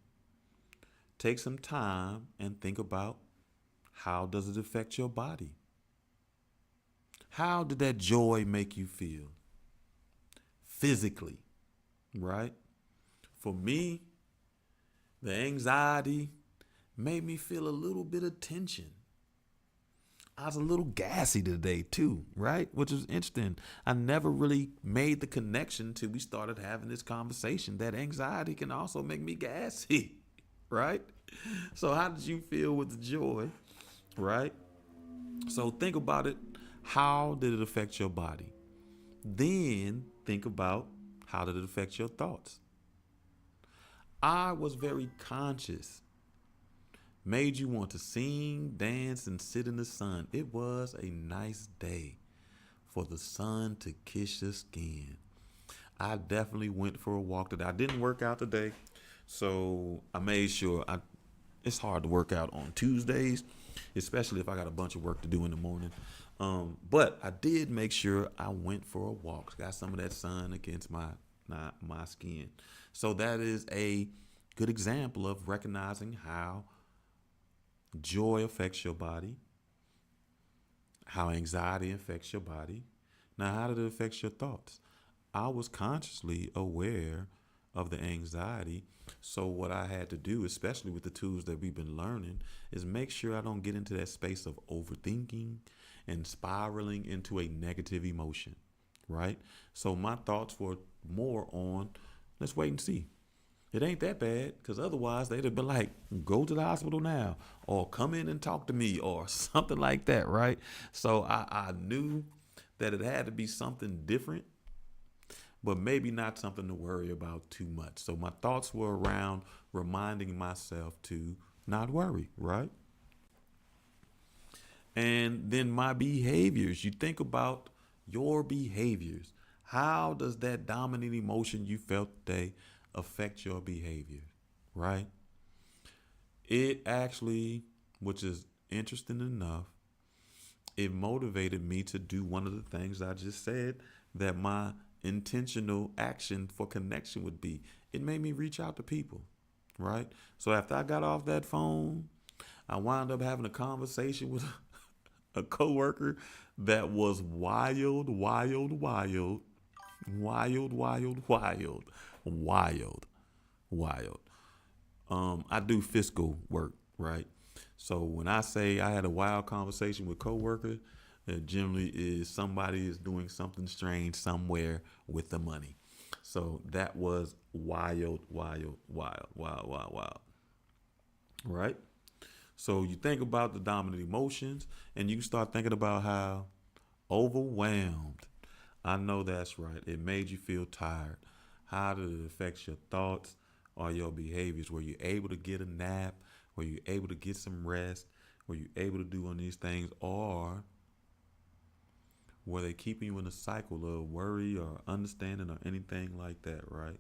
take some time and think about, how does it affect your body? How did that joy make you feel physically, right? For me, the anxiety made me feel a little bit of tension. I was a little gassy today too, right? Which was interesting. I never really made the connection till we started having this conversation that anxiety can also make me gassy, right? So how did you feel with the joy, right? So think about it. How did it affect your body? Then think about, how did it affect your thoughts? I was very conscious. Made you want to sing, dance, and sit in the sun. It was a nice day for the sun to kiss your skin. I definitely went for a walk today. I didn't work out today, so I made sure. It's hard to work out on Tuesdays, especially if I got a bunch of work to do in the morning. But I did make sure I went for a walk. Got some of that sun against my skin. So that is a good example of recognizing how joy affects your body, how anxiety affects your body. Now, how did it affect your thoughts? I was consciously aware of the anxiety. So what I had to do, especially with the tools that we've been learning, is make sure I don't get into that space of overthinking and spiraling into a negative emotion, right? So my thoughts were more on, let's wait and see. It ain't that bad, because otherwise they'd have been like, go to the hospital now, or come in and talk to me, or something like that, right? So I knew that it had to be something different, but maybe not something to worry about too much. So my thoughts were around reminding myself to not worry, right? And then my behaviors. You think about your behaviors. How does that dominant emotion you felt today affect your behavior, right? It actually, which is interesting enough, it motivated me to do one of the things I just said that my intentional action for connection would be. It made me reach out to people, right? So after I got off that phone, I wound up having a conversation with a coworker that was wild, wild, wild, wild, wild, wild, wild, wild. I do fiscal work, right? So when I say I had a wild conversation with coworkers, It generally is somebody is doing something strange somewhere with the money. So that was wild, wild, wild, wild, wild, wild. Right? So you think about the dominant emotions and you start thinking about how overwhelmed. I know that's right. It made you feel tired. How did it affect your thoughts or your behaviors? Were you able to get a nap? Were you able to get some rest? Were you able to do one of these things? Or were they keeping you in a cycle of worry or understanding or anything like that, right?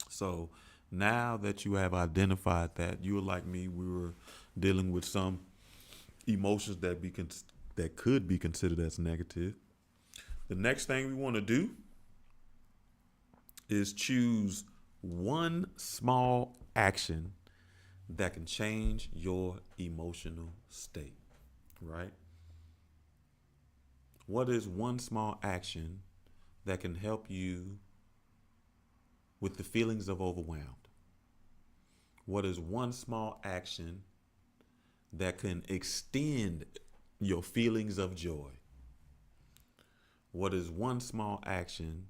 So now that you have identified that, you were like me, we were dealing with some emotions that could be considered as negative. The next thing we want to do is choose one small action that can change your emotional state, right? What is one small action that can help you with the feelings of overwhelmed? What is one small action that can extend your feelings of joy? What is one small action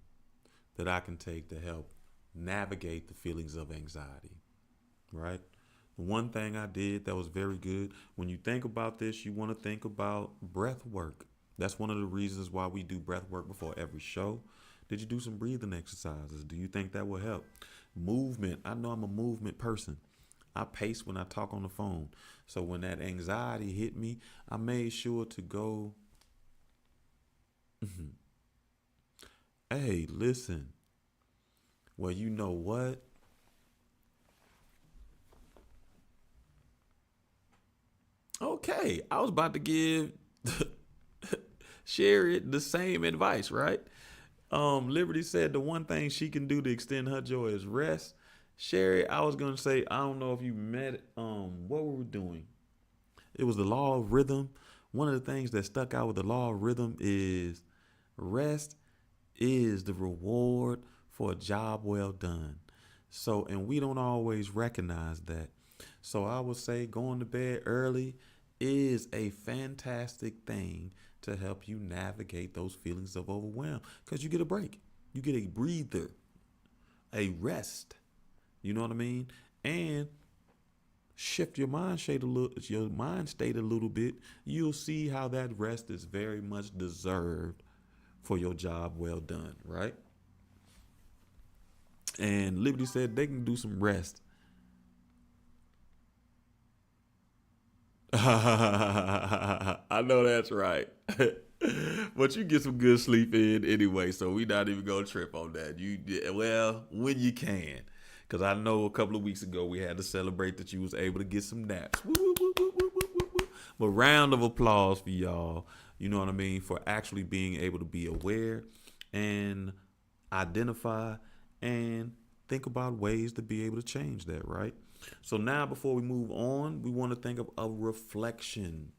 that I can take to help navigate the feelings of anxiety? Right? The one thing I did that was very good, when you think about this, you want to think about breath work. That's one of the reasons why we do breath work before every show. Did you do some breathing exercises? Do you think that will help? Movement. I know I'm a movement person. I pace when I talk on the phone. So when that anxiety hit me, I made sure to go, hey, listen. Well, you know what? Okay, I was about to give Sherry the same advice, right? Liberty said the one thing she can do to extend her joy is rest. Sherry, I was gonna say, I don't know if you met what were we doing? It was the law of rhythm. One of the things that stuck out with the law of rhythm is rest is the reward for a job well done. So, and we don't always recognize that. So, I would say going to bed early is a fantastic thing to help you navigate those feelings of overwhelm because you get a break, you get a breather, a rest. You know what I mean? And shift your mind state a little bit. You'll see how that rest is very much deserved for your job well done, right? And Liberty said they can do some rest. I know that's right. But you get some good sleep in anyway, so we not even gonna trip on that. Well, when you can, because I know a couple of weeks ago we had to celebrate that you was able to get some naps. Woo, woo, woo, woo, woo, woo, woo. But round of applause for y'all. You know what I mean, for actually being able to be aware and identify and think about ways to be able to change that, right? So now before we move on, we want to think of a reflection.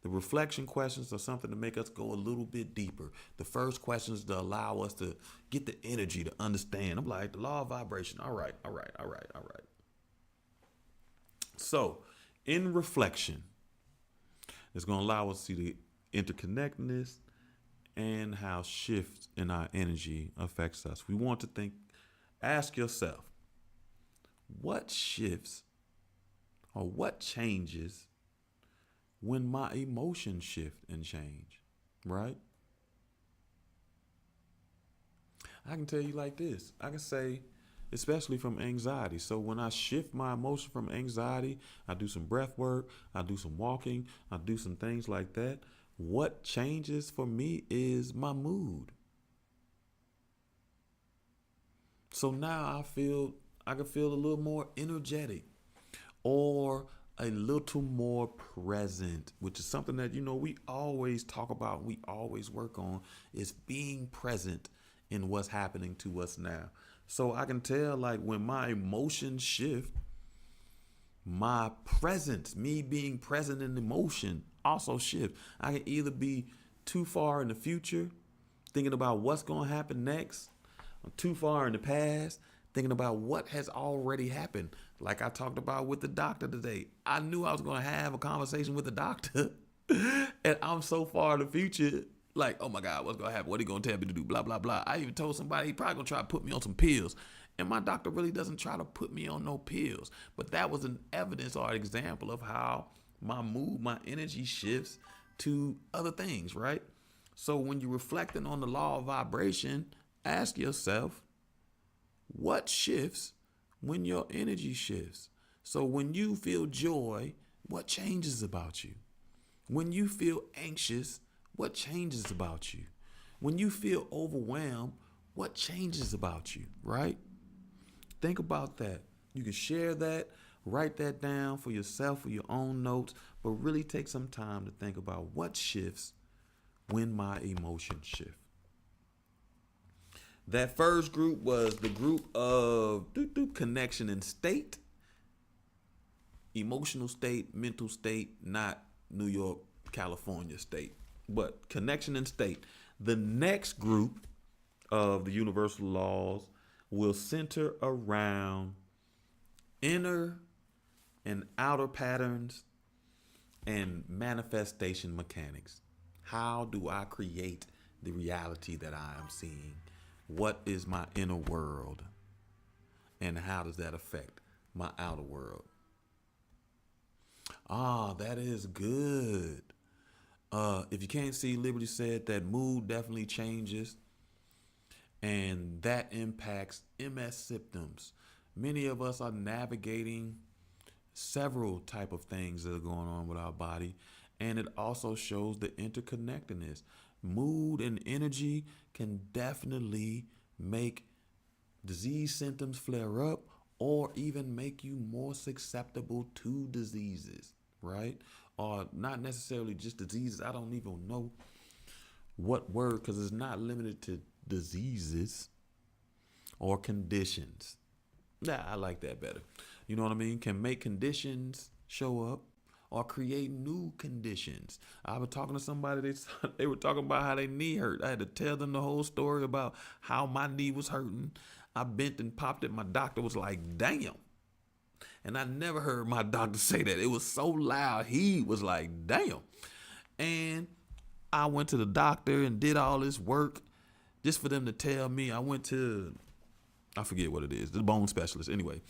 The reflection questions are something to make us go a little bit deeper. The first questions to allow us to get the energy to understand. I'm like, the law of vibration. All right, all right, all right, all right. So, in reflection, it's going to allow us to see the interconnectedness and how shifts in our energy affects us. We want to ask yourself, what shifts or what changes when my emotions shift and change, right? I can tell you like this. I can say, especially from anxiety. So when I shift my emotion from anxiety, I do some breath work, I do some walking, I do some things like that. What changes for me is my mood. So now I can feel a little more energetic or a little more present, which is something that, we always talk about, we always work on, is being present in what's happening to us now. So I can tell, like, when my emotions shift, my presence, me being present in emotion, also shift. I can either be too far in the future, thinking about what's going to happen next, or too far in the past, thinking about what has already happened. Like I talked about with the doctor today. I knew I was going to have a conversation with the doctor. And I'm so far in the future, like, oh my God, what's gonna happen? What he gonna tell me to do? Blah, blah, blah. I even told somebody he probably gonna try to put me on some pills. And my doctor really doesn't try to put me on no pills. But that was an evidence or an example of how my mood, my energy shifts to other things, right? So when you're reflecting on the law of vibration, ask yourself, what shifts when your energy shifts? So when you feel joy, what changes about you? When you feel anxious, what changes about you? When you feel overwhelmed, what changes about you, right? Think about that. You can share that, write that down for yourself for your own notes, but really take some time to think about what shifts when my emotions shift. That first group was the group of connection and state, emotional state, mental state, not New York, California state, but connection and state. The next group of the universal laws will center around inner and outer patterns and manifestation mechanics. How do I create the reality that I am seeing? What is my inner world? And how does that affect my outer world? Ah, that is good. If you can't see, Liberty said that mood definitely changes, and that impacts MS symptoms. Many of us are navigating several type of things that are going on with our body, and it also shows the interconnectedness. Mood and energy can definitely make disease symptoms flare up or even make you more susceptible to diseases, right? Or not necessarily just diseases. I don't even know what word, because it's not limited to diseases or conditions. Yeah, I like that better. You know what I mean? Can make conditions show up or create new conditions. I was talking to somebody, they were talking about how their knee hurt. I had to tell them the whole story about how my knee was hurting. I bent and popped it. My doctor was like, damn. And I never heard my doctor say that. It was so loud. He was like, damn. And I went to the doctor and did all this work just for them to tell me. I forget what it is, the bone specialist. Anyway,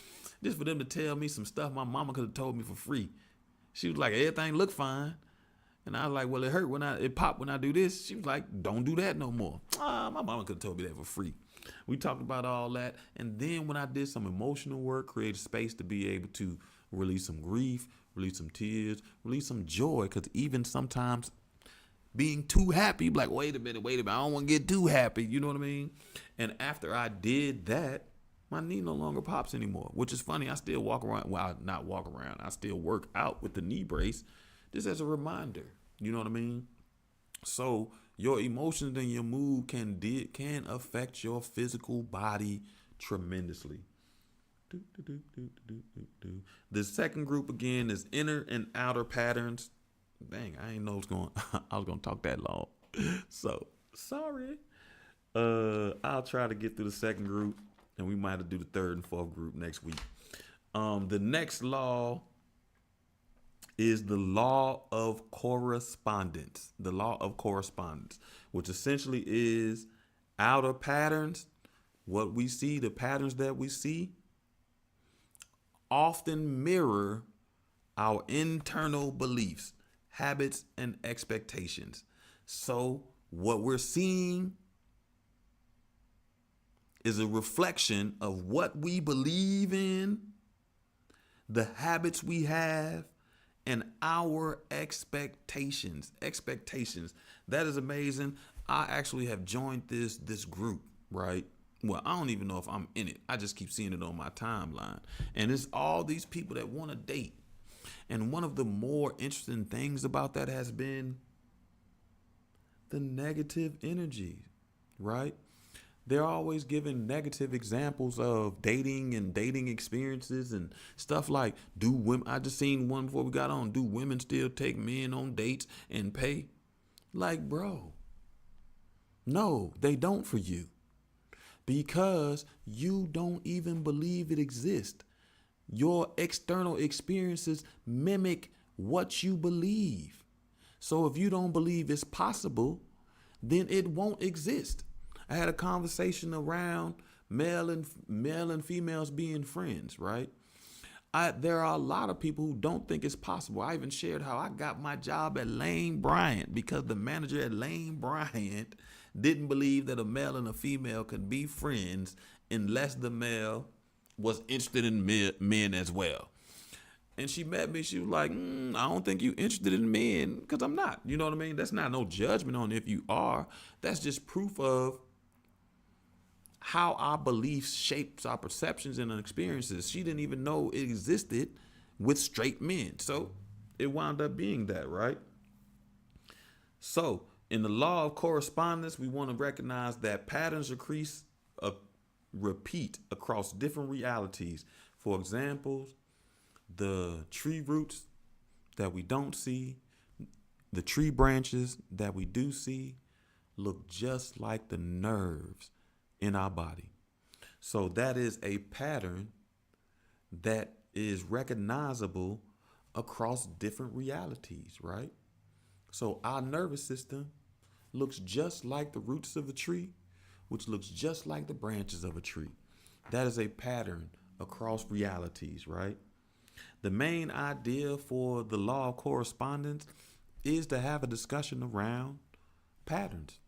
just for them to tell me some stuff my mama could have told me for free. She was like, everything looked fine. And I was like, well, it hurt it popped when I do this. She was like, don't do that no more. My mama could have told me that for free. We talked about all that. And then when I did some emotional work, created space to be able to release some grief, release some tears, release some joy. Because even sometimes being too happy, like, wait a minute, I don't want to get too happy. You know what I mean? And after I did that, my knee no longer pops anymore, which is funny. I still walk around. Well, not walk around. I still work out with the knee brace just as a reminder. You know what I mean? So your emotions and your mood can affect your physical body tremendously. The second group again is inner and outer patterns. Dang, I ain't know I was gonna talk that long. So sorry. I'll try to get through the second group, and we might have to do the third and fourth group next week. The next law is the law of correspondence. The law of correspondence, which essentially is outer patterns. What we see, the patterns that we see, often mirror our internal beliefs, habits, and expectations. So what we're seeing is a reflection of what we believe in, the habits we have, and our expectations. That is amazing. I actually have joined this group, right? Well, I don't even know if I'm in it. I just keep seeing it on my timeline. And it's all these people that want to date. And one of the more interesting things about that has been the negative energy, right? They're always giving negative examples of dating and dating experiences and stuff like, I just seen one before we got on, do women still take men on dates and pay? Like, bro, no, they don't for you, because you don't even believe it exists. Your external experiences mimic what you believe. So if you don't believe it's possible, then it won't exist. I had a conversation around male and females being friends, right? There are a lot of people who don't think it's possible. I even shared how I got my job at Lane Bryant because the manager at Lane Bryant didn't believe that a male and a female could be friends unless the male was interested in men as well. And she met me. She was like, I don't think you interested in men because I'm not. You know what I mean? That's not no judgment on if you are. That's just proof of how our beliefs shapes our perceptions and experiences. She didn't even know it existed with straight men. So it wound up being that, right? So in the law of correspondence, we want to recognize that patterns repeat across different realities. For example, the tree roots that we don't see, the tree branches that we do see, look just like the nerves in our body. So that is a pattern that is recognizable across different realities, right? So our nervous system looks just like the roots of a tree, which looks just like the branches of a tree. That is a pattern across realities, right? The main idea for the law of correspondence is to have a discussion around patterns.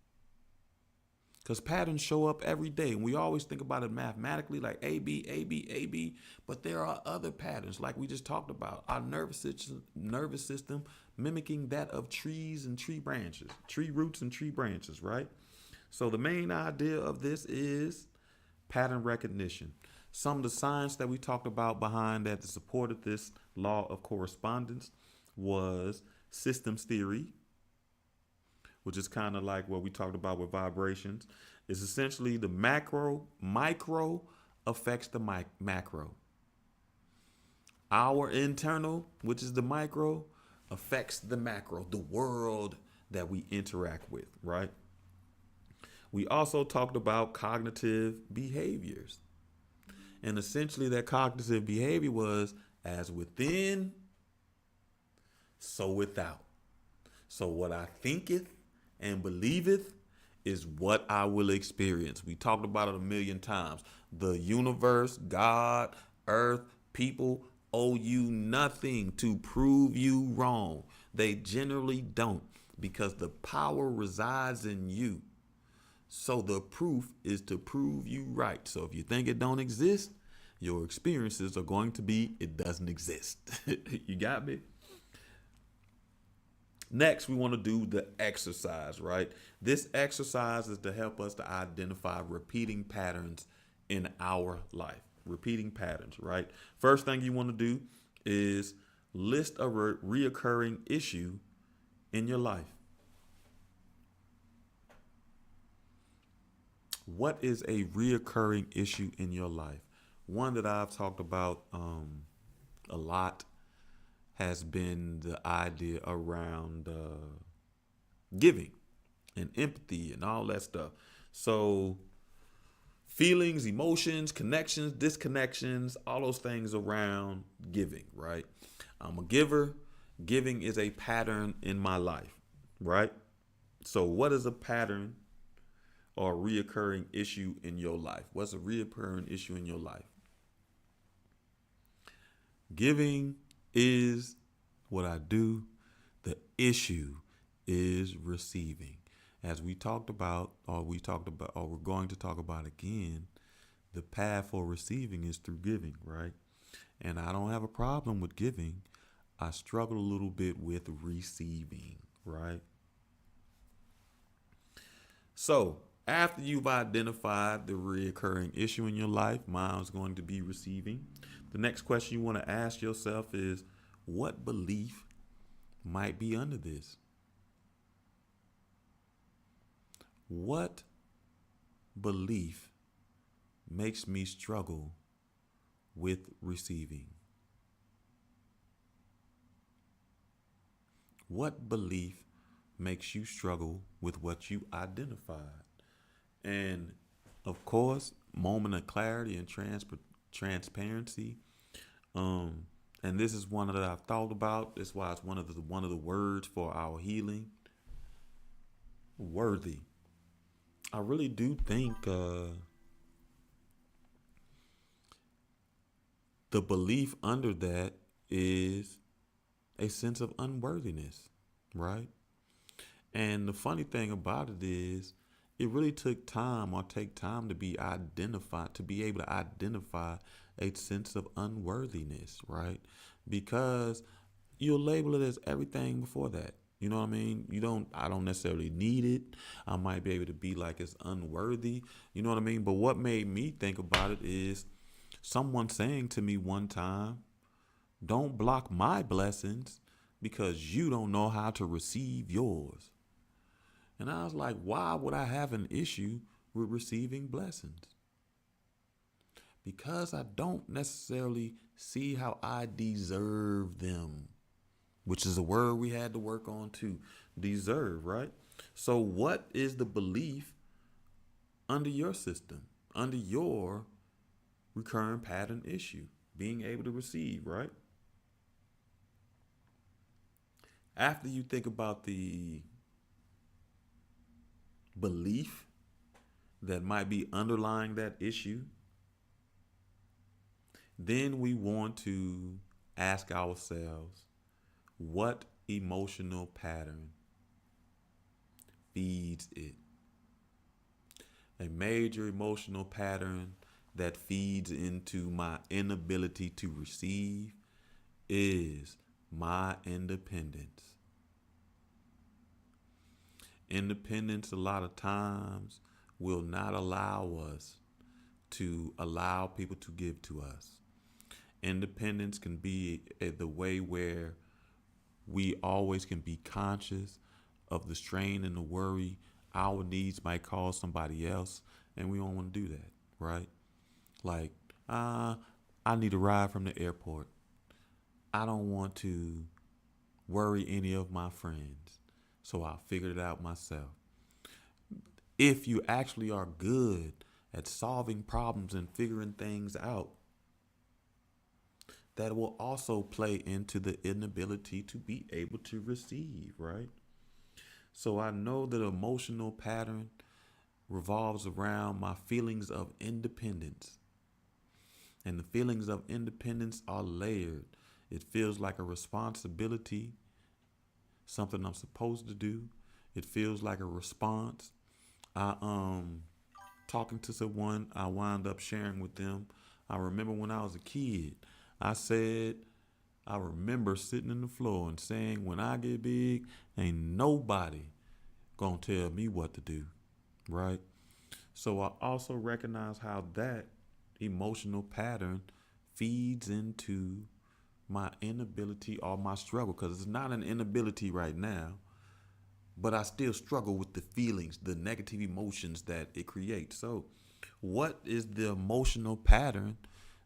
Because patterns show up every day. And we always think about it mathematically, like A, B, A, B, A, B. But there are other patterns, like we just talked about. Our nervous system mimicking that of trees and tree branches, tree roots and tree branches, right? So the main idea of this is pattern recognition. Some of the science that we talked about behind that supported this law of correspondence was systems theory, which is kind of like what we talked about with vibrations. Is essentially the micro affects the macro. Our internal, which is the micro, affects the macro, the world that we interact with, right? We also talked about cognitive behaviors. And essentially that cognitive behavior was as within, so without. So what I thinketh and believeth is what I will experience. We talked about it a million times. The universe, God, earth, people owe you nothing to prove you wrong. They generally don't, because the power resides in you. So the proof is to prove you right. So if you think it don't exist, your experiences are going to be it doesn't exist. You got me? Next, we want to do the exercise, right? This exercise is to help us to identify repeating patterns in our life. Repeating patterns, right? First thing you want to do is list a reoccurring issue in your life. What is a reoccurring issue in your life? One that I've talked about a lot has been the idea around giving and empathy and all that stuff. So feelings, emotions, connections, disconnections, all those things around giving, right? I'm a giver. Giving is a pattern in my life, right? So what is a pattern or a reoccurring issue in your life? What's a reoccurring issue in your life? Giving is what I do. The issue is receiving. As we talked about, or we're going to talk about again, the path for receiving is through giving, right? And I don't have a problem with giving. I struggle a little bit with receiving, right? So after you've identified the recurring issue in your life, mine's going to be receiving. The next question you want to ask yourself is, what belief might be under this? What belief makes me struggle with receiving? What belief makes you struggle with what you identified? And of course, moment of clarity and transparency. and this is one that I've thought about. That's why it's one of the words for our healing. Worthy. I really do think the belief under that is a sense of unworthiness, right? And the funny thing about it is, it really took time or take time to be identified, to be able to identify a sense of unworthiness, right? Because you'll label it as everything before that. You know what I mean? I don't necessarily need it. I might be able to be like it's unworthy. You know what I mean? But what made me think about it is someone saying to me one time, don't block my blessings because you don't know how to receive yours. And I was like, why would I have an issue with receiving blessings? Because I don't necessarily see how I deserve them, which is a word we had to work on too. Deserve, right? So, what is the belief under your system, under your recurring pattern issue? Being able to receive, right? After you think about the belief that might be underlying that issue, then we want to ask ourselves, what emotional pattern feeds it? A major emotional pattern that feeds into my inability to receive is my independence. Independence, a lot of times, will not allow us to allow people to give to us. Independence can be the way where we always can be conscious of the strain and the worry our needs might cause somebody else, and we don't want to do that, right? Like, I need a ride from the airport. I don't want to worry any of my friends, so I'll figure it out myself. If you actually are good at solving problems and figuring things out, that will also play into the inability to be able to receive, right? So I know that emotional pattern revolves around my feelings of independence. And the feelings of independence are layered. It feels like a responsibility, something I'm supposed to do. It feels like a response. I talking to someone, I wound up sharing with them. I remember when I was a kid, I said, I remember sitting in the floor and saying, when I get big, ain't nobody gonna tell me what to do, right? So I also recognize how that emotional pattern feeds into my inability or my struggle, because it's not an inability right now, but I still struggle with the feelings, the negative emotions that it creates. So, what is the emotional pattern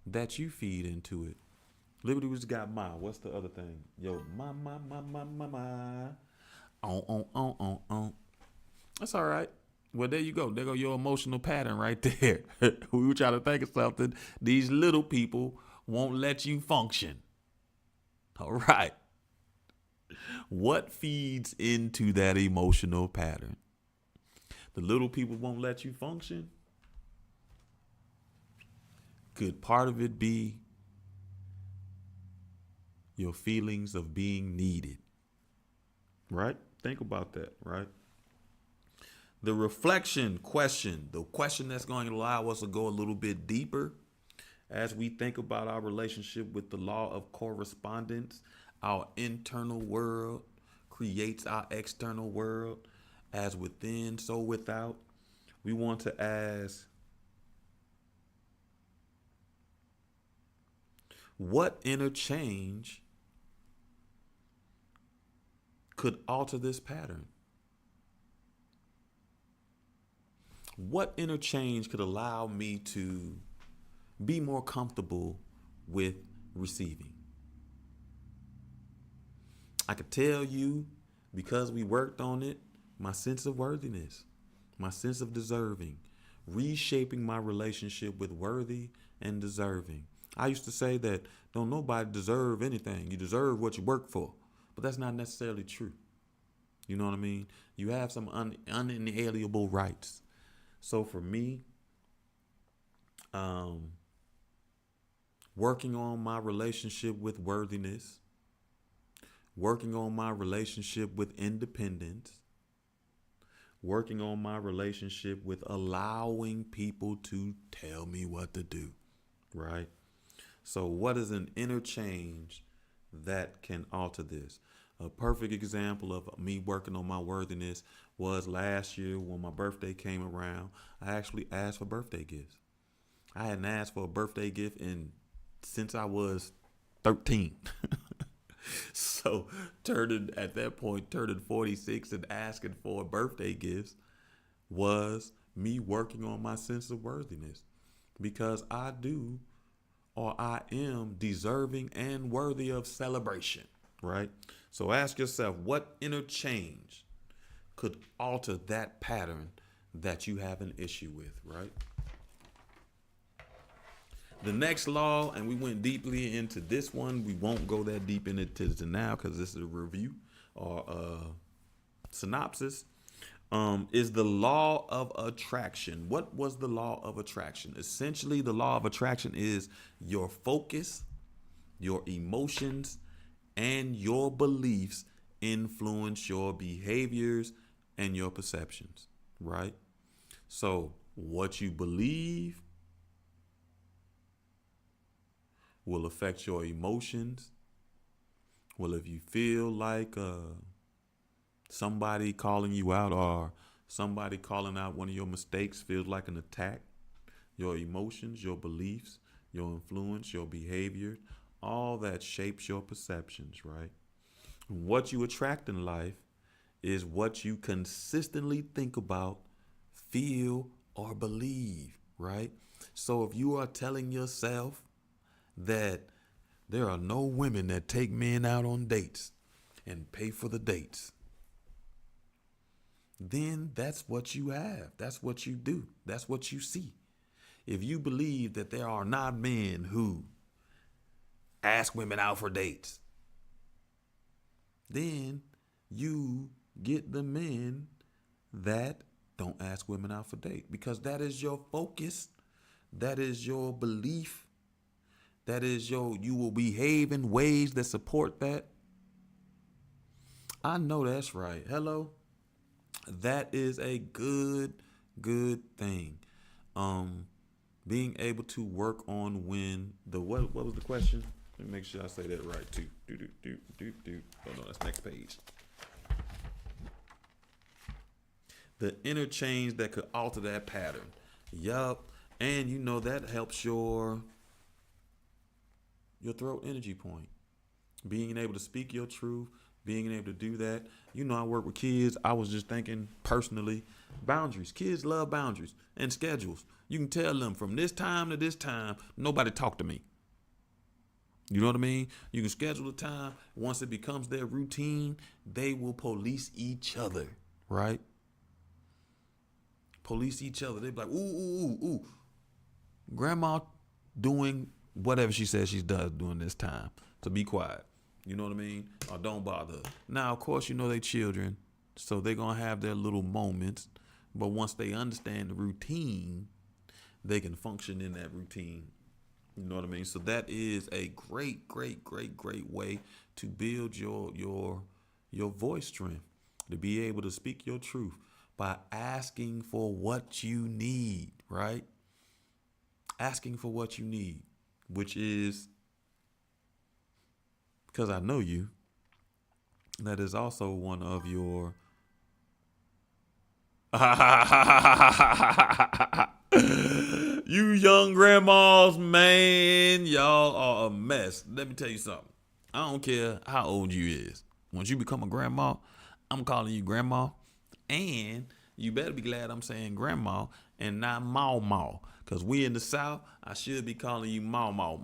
that you feed into it? Liberty was got my. What's the other thing? Yo, my. On. That's all right. Well, there you go. There go your emotional pattern right there. We were trying to think of something. These little people won't let you function. All right. What feeds into that emotional pattern? The little people won't let you function. Could part of it be your feelings of being needed? Right? Think about that, right? The reflection question, the question that's going to allow us to go a little bit deeper as we think about our relationship with the law of correspondence. Our internal world creates our external world, as within, so without. We want to ask, what interchange could alter this pattern? What interchange could allow me to be more comfortable with receiving? I could tell you, because we worked on it, my sense of worthiness, my sense of deserving, reshaping my relationship with worthy and deserving. I used to say that don't nobody deserve anything. You deserve what you work for. But that's not necessarily true. You know what I mean? You have some unalienable rights. So for me, um, working on my relationship with worthiness, working on my relationship with independence, working on my relationship with allowing people to tell me what to do, right? So, what is an interchange that can alter this? A perfect example of me working on my worthiness was last year when my birthday came around. I actually asked for birthday gifts. I hadn't asked for a birthday gift in since I was 13. So turning at that point, turning 46 and asking for birthday gifts was me working on my sense of worthiness because I do or I am deserving and worthy of celebration, right? So ask yourself what interchange could alter that pattern that you have an issue with, right? The next law, and we went deeply into this one. We won't go that deep into it now because this is a review or synopsis. Is the law of attraction. What was the law of attraction? Essentially, the law of attraction is your focus, your emotions, and your beliefs influence your behaviors and your perceptions, right? So, what you believe will affect your emotions. Well, if you feel like somebody calling you out or somebody calling out one of your mistakes feels like an attack, your emotions, your beliefs, your influence, your behavior, all that shapes your perceptions, right? What you attract in life is what you consistently think about, feel, or believe, right? So if you are telling yourself that there are no women that take men out on dates and pay for the dates, then that's what you have. That's what you do. That's what you see. If you believe that there are not men who ask women out for dates, then you get the men that don't ask women out for dates because that is your focus. That is your belief. That is you will behave in ways that support that. I know that's right. Hello. That is a good thing. Um, Being able to work on when the what was the question? Let me make sure I say that right too. Oh no, that's next page. The interchange that could alter that pattern. Yup. And you know that helps your throat energy point. Being able to speak your truth, being able to do that. You know, I work with kids. I was just thinking personally, boundaries. Kids love boundaries and schedules. You can tell them from this time to this time, nobody talk to me. You know what I mean? You can schedule the time. Once it becomes their routine, they will police each other, right? Police each other. They be like, ooh, ooh, ooh, ooh. Grandma doing whatever she says she does during this time. So be quiet. You know what I mean? Or don't bother. Now, of course, you know they children, so they're going to have their little moments. But once they understand the routine, they can function in that routine. You know what I mean? So that is a great way to build your voice strength, to be able to speak your truth by asking for what you need, right? Asking for what you need, which is because I know you. That is also one of your you young grandmas, man, y'all are a mess. Let me tell you something. I don't care how old you is. Once you become a grandma, I'm calling you grandma. And you better be glad I'm saying grandma and not Maw. Because we in the South, I should be calling you Maw. Maw.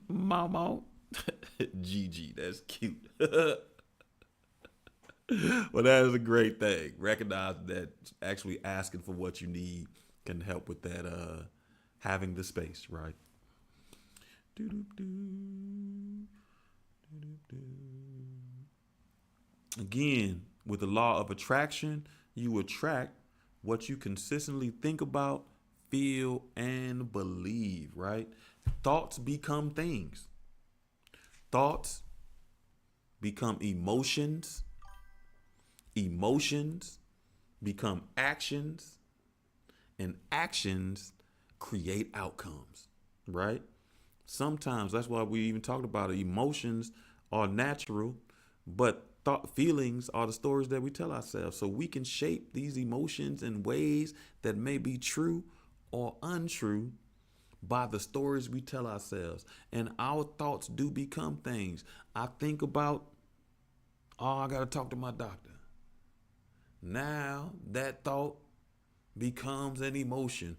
Maw. Gigi, that's cute. Well, that is a great thing. Recognize that actually asking for what you need can help with that having the space, right? Again, with the law of attraction, you attract what you consistently think about, feel, and believe, right? Thoughts become things. Thoughts become emotions. Emotions become actions. And actions create outcomes, right? Sometimes that's why we even talked about it. Emotions are natural, but feelings are the stories that we tell ourselves. So we can shape these emotions in ways that may be true or untrue by the stories we tell ourselves. And our thoughts do become things. I think about, oh, I got to talk to my doctor. Now that thought becomes an emotion,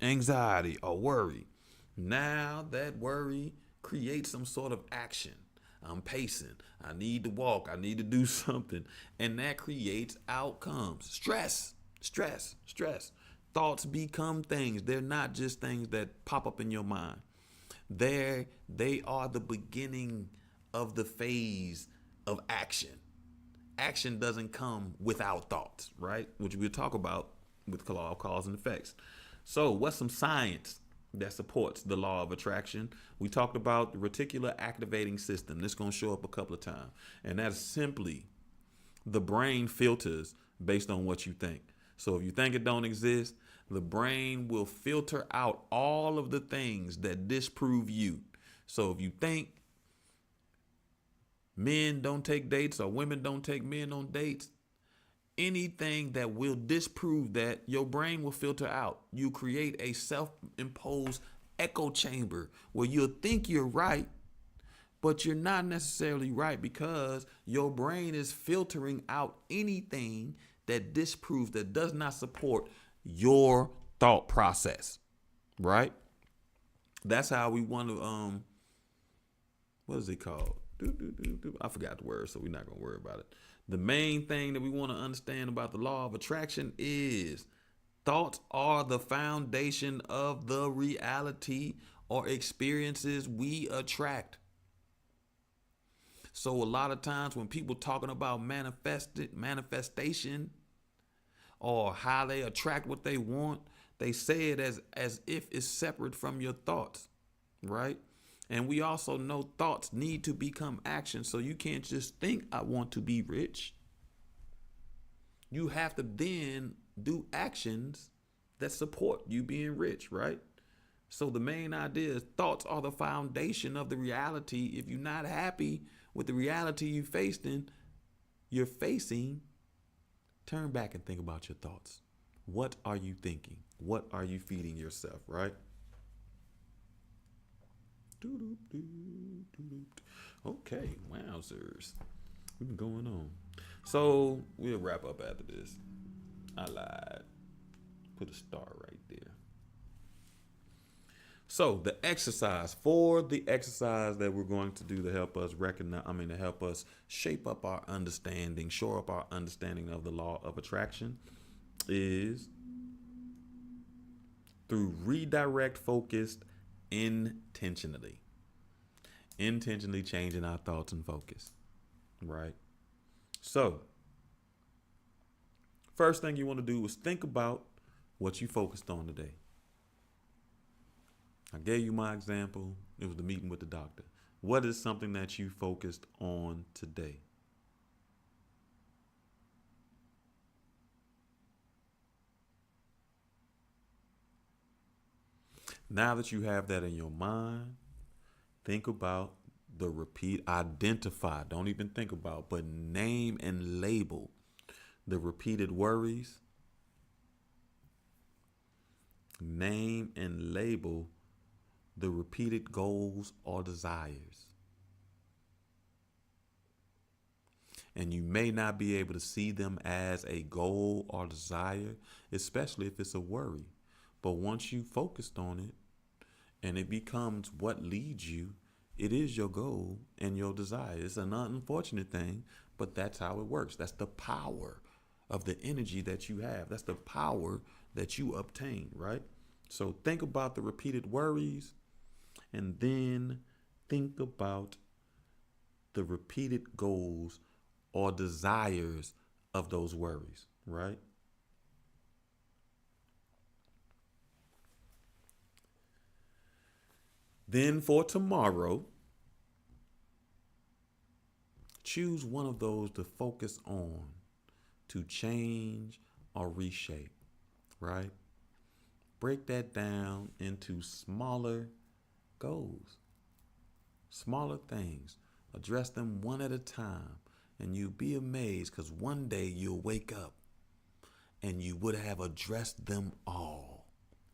anxiety, or worry. Now that worry creates some sort of action. I'm pacing. I need to walk. I need to do something. And that creates outcomes. Stress, stress, stress. Thoughts become things. They're not just things that pop up in your mind. They are the beginning of the phase of action. Action doesn't come without thoughts, right? Which we'll talk about with law of cause and effects. So, what's some science that supports the law of attraction? We talked about the reticular activating system. This is going to show up a couple of times. And that's simply the brain filters based on what you think. So if you think it don't exist, the brain will filter out all of the things that disprove you. So if you think men don't take dates or women don't take men on dates, anything that will disprove that, your brain will filter out. You create a self-imposed echo chamber where you'll think you're right, but you're not necessarily right because your brain is filtering out anything that disproves, that does not support your thought process, right? That's how we want to, what is it called? I forgot the word, so we're not going to worry about it. The main thing that we want to understand about the law of attraction is thoughts are the foundation of the reality or experiences we attract. So a lot of times when people talking about manifestation or how they attract what they want, they say it as if it's separate from your thoughts, right? And we also know thoughts need to become action. So you can't just think, I want to be rich. You have to then do actions that support you being rich, right? So the main idea is thoughts are the foundation of the reality. If you're not happy with the reality you're facing, turn back and think about your thoughts. What are you thinking? What are you feeding yourself, right? Okay, wowzers. We've been going on. So we'll wrap up after this. I lied. Put a star right there. So the exercise that we're going to do to help us to help us shape up our understanding, shore up our understanding of the law of attraction is through redirect focused intentionally. Intentionally changing our thoughts and focus, right? So first thing you want to do is think about what you focused on today. I gave you my example. It was the meeting with the doctor. What is something that you focused on today? Now that you have that in your mind, think about identify, don't even think about, but name and label the repeated worries. Name and label the repeated goals or desires. And you may not be able to see them as a goal or desire, especially if it's a worry. But once you focused on it and it becomes what leads you, it is your goal and your desire. It's an unfortunate thing, but that's how it works. That's the power of the energy that you have. That's the power that you obtain, right? So think about the repeated worries And then think about the repeated goals or desires of those worries, right? Then for tomorrow, choose one of those to focus on to change or reshape, right? Break that down into smaller goals, smaller things. Address them one at a time, and you'll be amazed because one day you'll wake up and you would have addressed them all,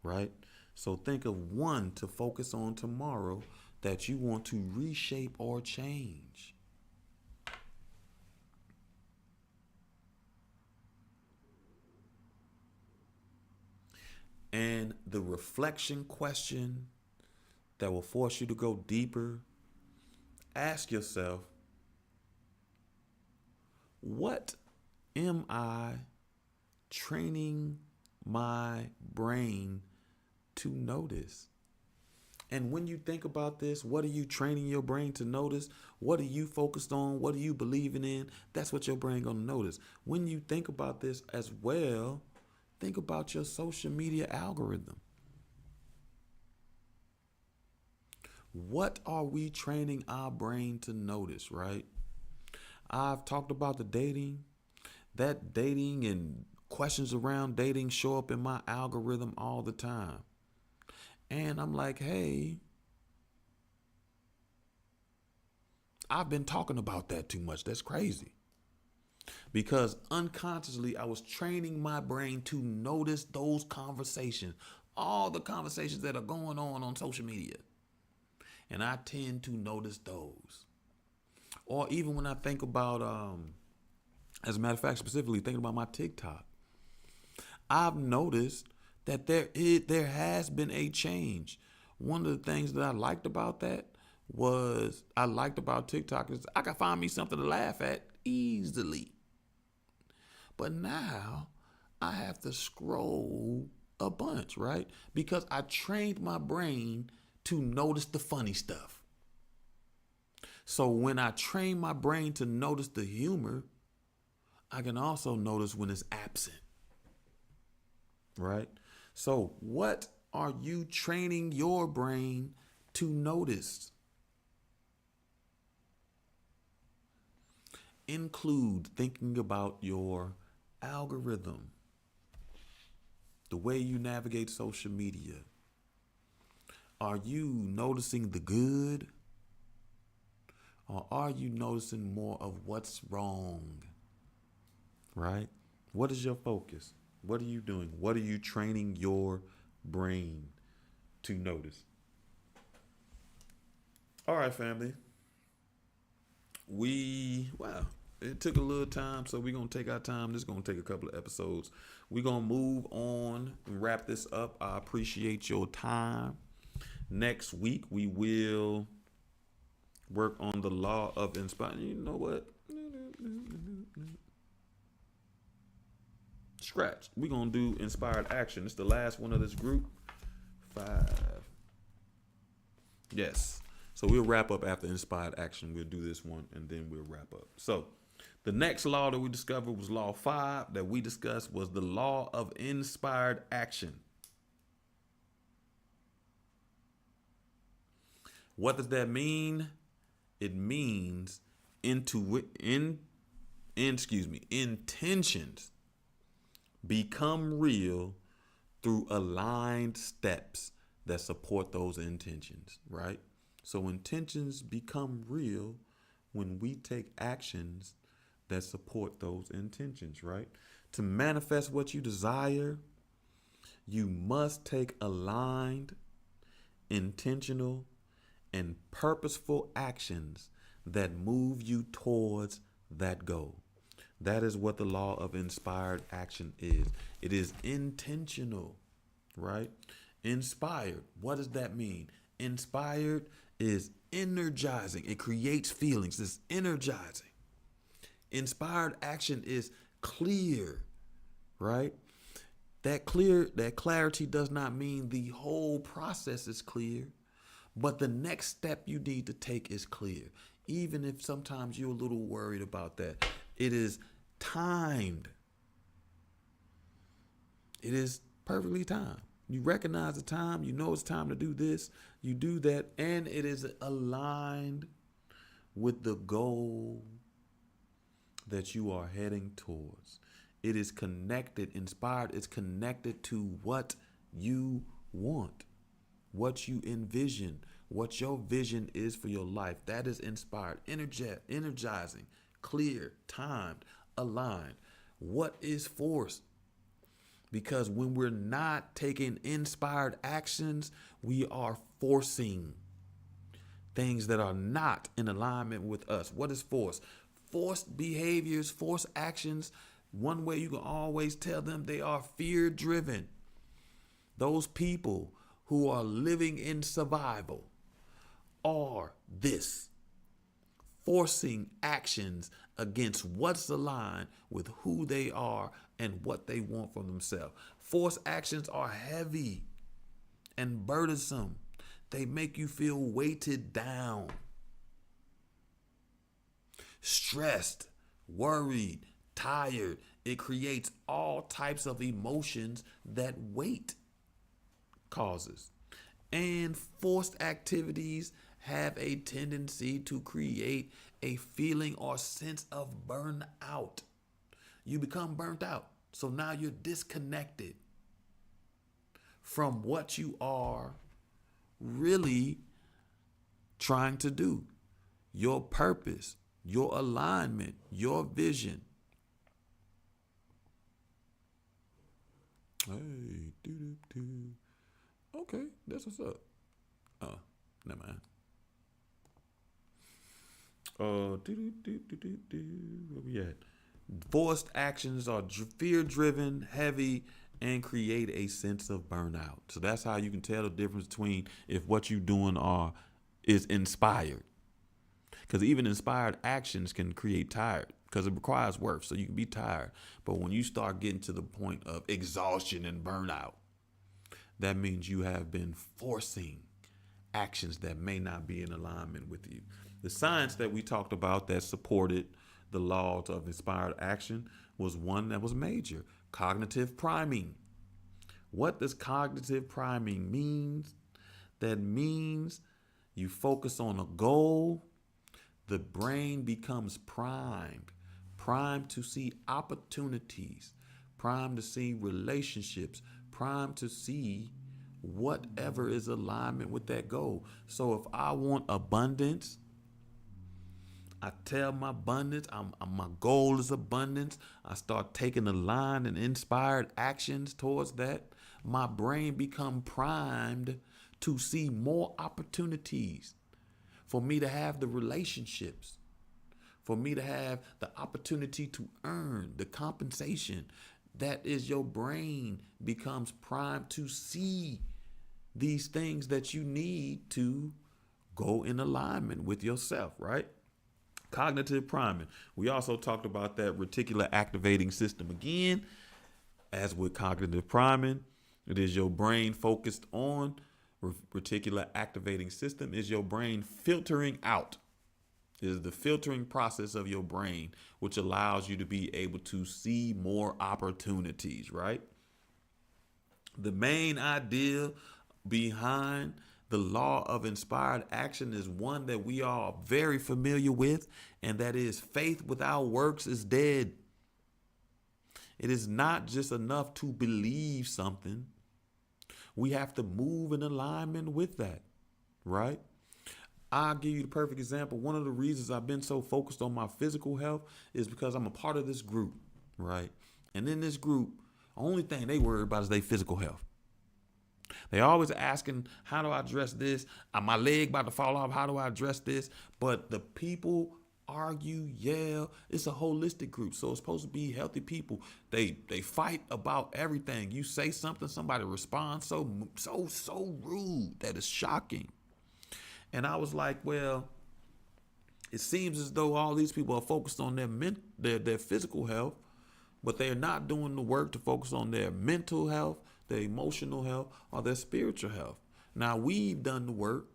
right? So think of one to focus on tomorrow that you want to reshape or change. And the reflection question that will force you to go deeper, ask yourself, what am I training my brain to notice? And when you think about this, what are you training your brain to notice? What are you focused on? What are you believing in? That's what your brain gonna notice. When you think about this as well, think about your social media algorithm. What are we training our brain to notice, right? I've talked about the dating. That dating and questions around dating show up in my algorithm all the time. And I'm like, hey, I've been talking about that too much. That's crazy. Because unconsciously, I was training my brain to notice those conversations, all the conversations that are going on social media. And I tend to notice those. Or even when I think about, as a matter of fact, specifically thinking about my TikTok, I've noticed that there has been a change. One of the things that I liked about TikTok is I can find me something to laugh at easily. But now I have to scroll a bunch, right? Because I trained my brain to notice the funny stuff. So when I train my brain to notice the humor, I can also notice when it's absent, right? So what are you training your brain to notice? Include thinking about your algorithm, the way you navigate social media. Are you noticing the good, or are you noticing more of what's wrong? Right? What is your focus? What are you doing? What are you training your brain to notice? All right, family. It took a little time, so we're going to take our time. This is going to take a couple of episodes. We're going to move on and wrap this up. I appreciate your time. Next week, we will work on the law of inspiration. You know what? Scratch. We're going to do inspired action. It's the last one of this group. 5. Yes. So we'll wrap up after inspired action. We'll do this one and then we'll wrap up. So the next law that we discovered was law 5 that we discussed was the law of inspired action. What does that mean? It means intentions become real through aligned steps that support those intentions, right? So intentions become real when we take actions that support those intentions, right? To manifest what you desire, you must take aligned, intentional, and purposeful actions that move you towards that goal. That is what the law of inspired action is. It is intentional, right? Inspired. What does that mean? Inspired is energizing. It creates feelings. It's energizing. Inspired action is clear, right? That clarity does not mean the whole process is clear, But the next step you need to take is clear. Even if sometimes you're a little worried about that, it is timed. It is perfectly timed. You recognize the time, you know it's time to do this, you do that, and it is aligned with the goal that you are heading towards. It is connected, inspired, it's connected to what you want, what you envision, what your vision is for your life. That is inspired, energizing, clear, timed, aligned. What is force? Because when we're not taking inspired actions, we are forcing things that are not in alignment with us. What is force? Forced behaviors, forced actions. One way you can always tell them they are fear driven. Those people who are living in survival are this, forcing actions against what's aligned with who they are and what they want for themselves. Forced actions are heavy and burdensome. They make you feel weighted down, stressed, worried, tired. It creates all types of emotions that weight causes. And forced activities have a tendency to create a feeling or sense of burnout. You become burnt out. So now you're disconnected from what you are really trying to do, your purpose, your alignment, your vision. Hey, okay, that's what's up. Oh, never mind. Where we at? Forced actions are fear-driven, heavy, and create a sense of burnout. So that's how you can tell the difference between if what you're doing is inspired. Because even inspired actions can create tired because it requires work. So you can be tired. But when you start getting to the point of exhaustion and burnout, that means you have been forcing actions that may not be in alignment with you. The science that we talked about that supported the laws of inspired action was one that was major: cognitive priming. What does cognitive priming mean? That means you focus on a goal, the brain becomes primed to see opportunities, primed to see relationships, primed to see whatever is alignment with that goal. So if I want abundance, I tell my abundance, my goal is abundance. I start taking aligned and inspired actions towards that. My brain become primed to see more opportunities for me to have the relationships, for me to have the opportunity to earn the compensation. That is, your brain becomes primed to see these things that you need to go in alignment with yourself, right? Cognitive priming. We also talked about that reticular activating system again. As with cognitive priming, it is your brain focused on. Reticular activating system is your brain filtering out. It is the filtering process of your brain, which allows you to be able to see more opportunities, right? The main idea behind the law of inspired action is one that we are very familiar with, and that is faith without works is dead. It is not just enough to believe something. We have to move in alignment with that, right? I'll give you the perfect example. One of the reasons I've been so focused on my physical health is because I'm a part of this group, right? And in this group, the only thing they worry about is their physical health. They always asking, how do I address this? My leg about to fall off. How do I address this? But the people argue, yell. It's a holistic group, so it's supposed to be healthy people. They fight about everything. You say something, somebody responds so rude that it's shocking. And I was like, well, it seems as though all these people are focused on their physical health, but they're not doing the work to focus on their mental health, their emotional health, or their spiritual health. Now, we've done the work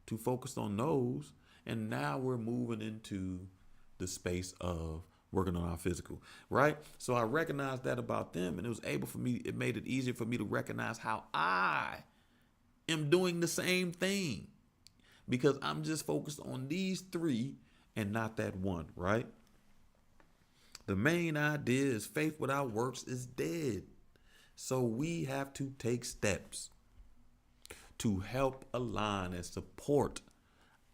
to focus on those. And now we're moving into the space of working on our physical, right? So I recognized that about them, and it made it easier for me to recognize how I am doing the same thing because I'm just focused on these three and not that one, right? The main idea is faith without works is dead. So we have to take steps to help align and support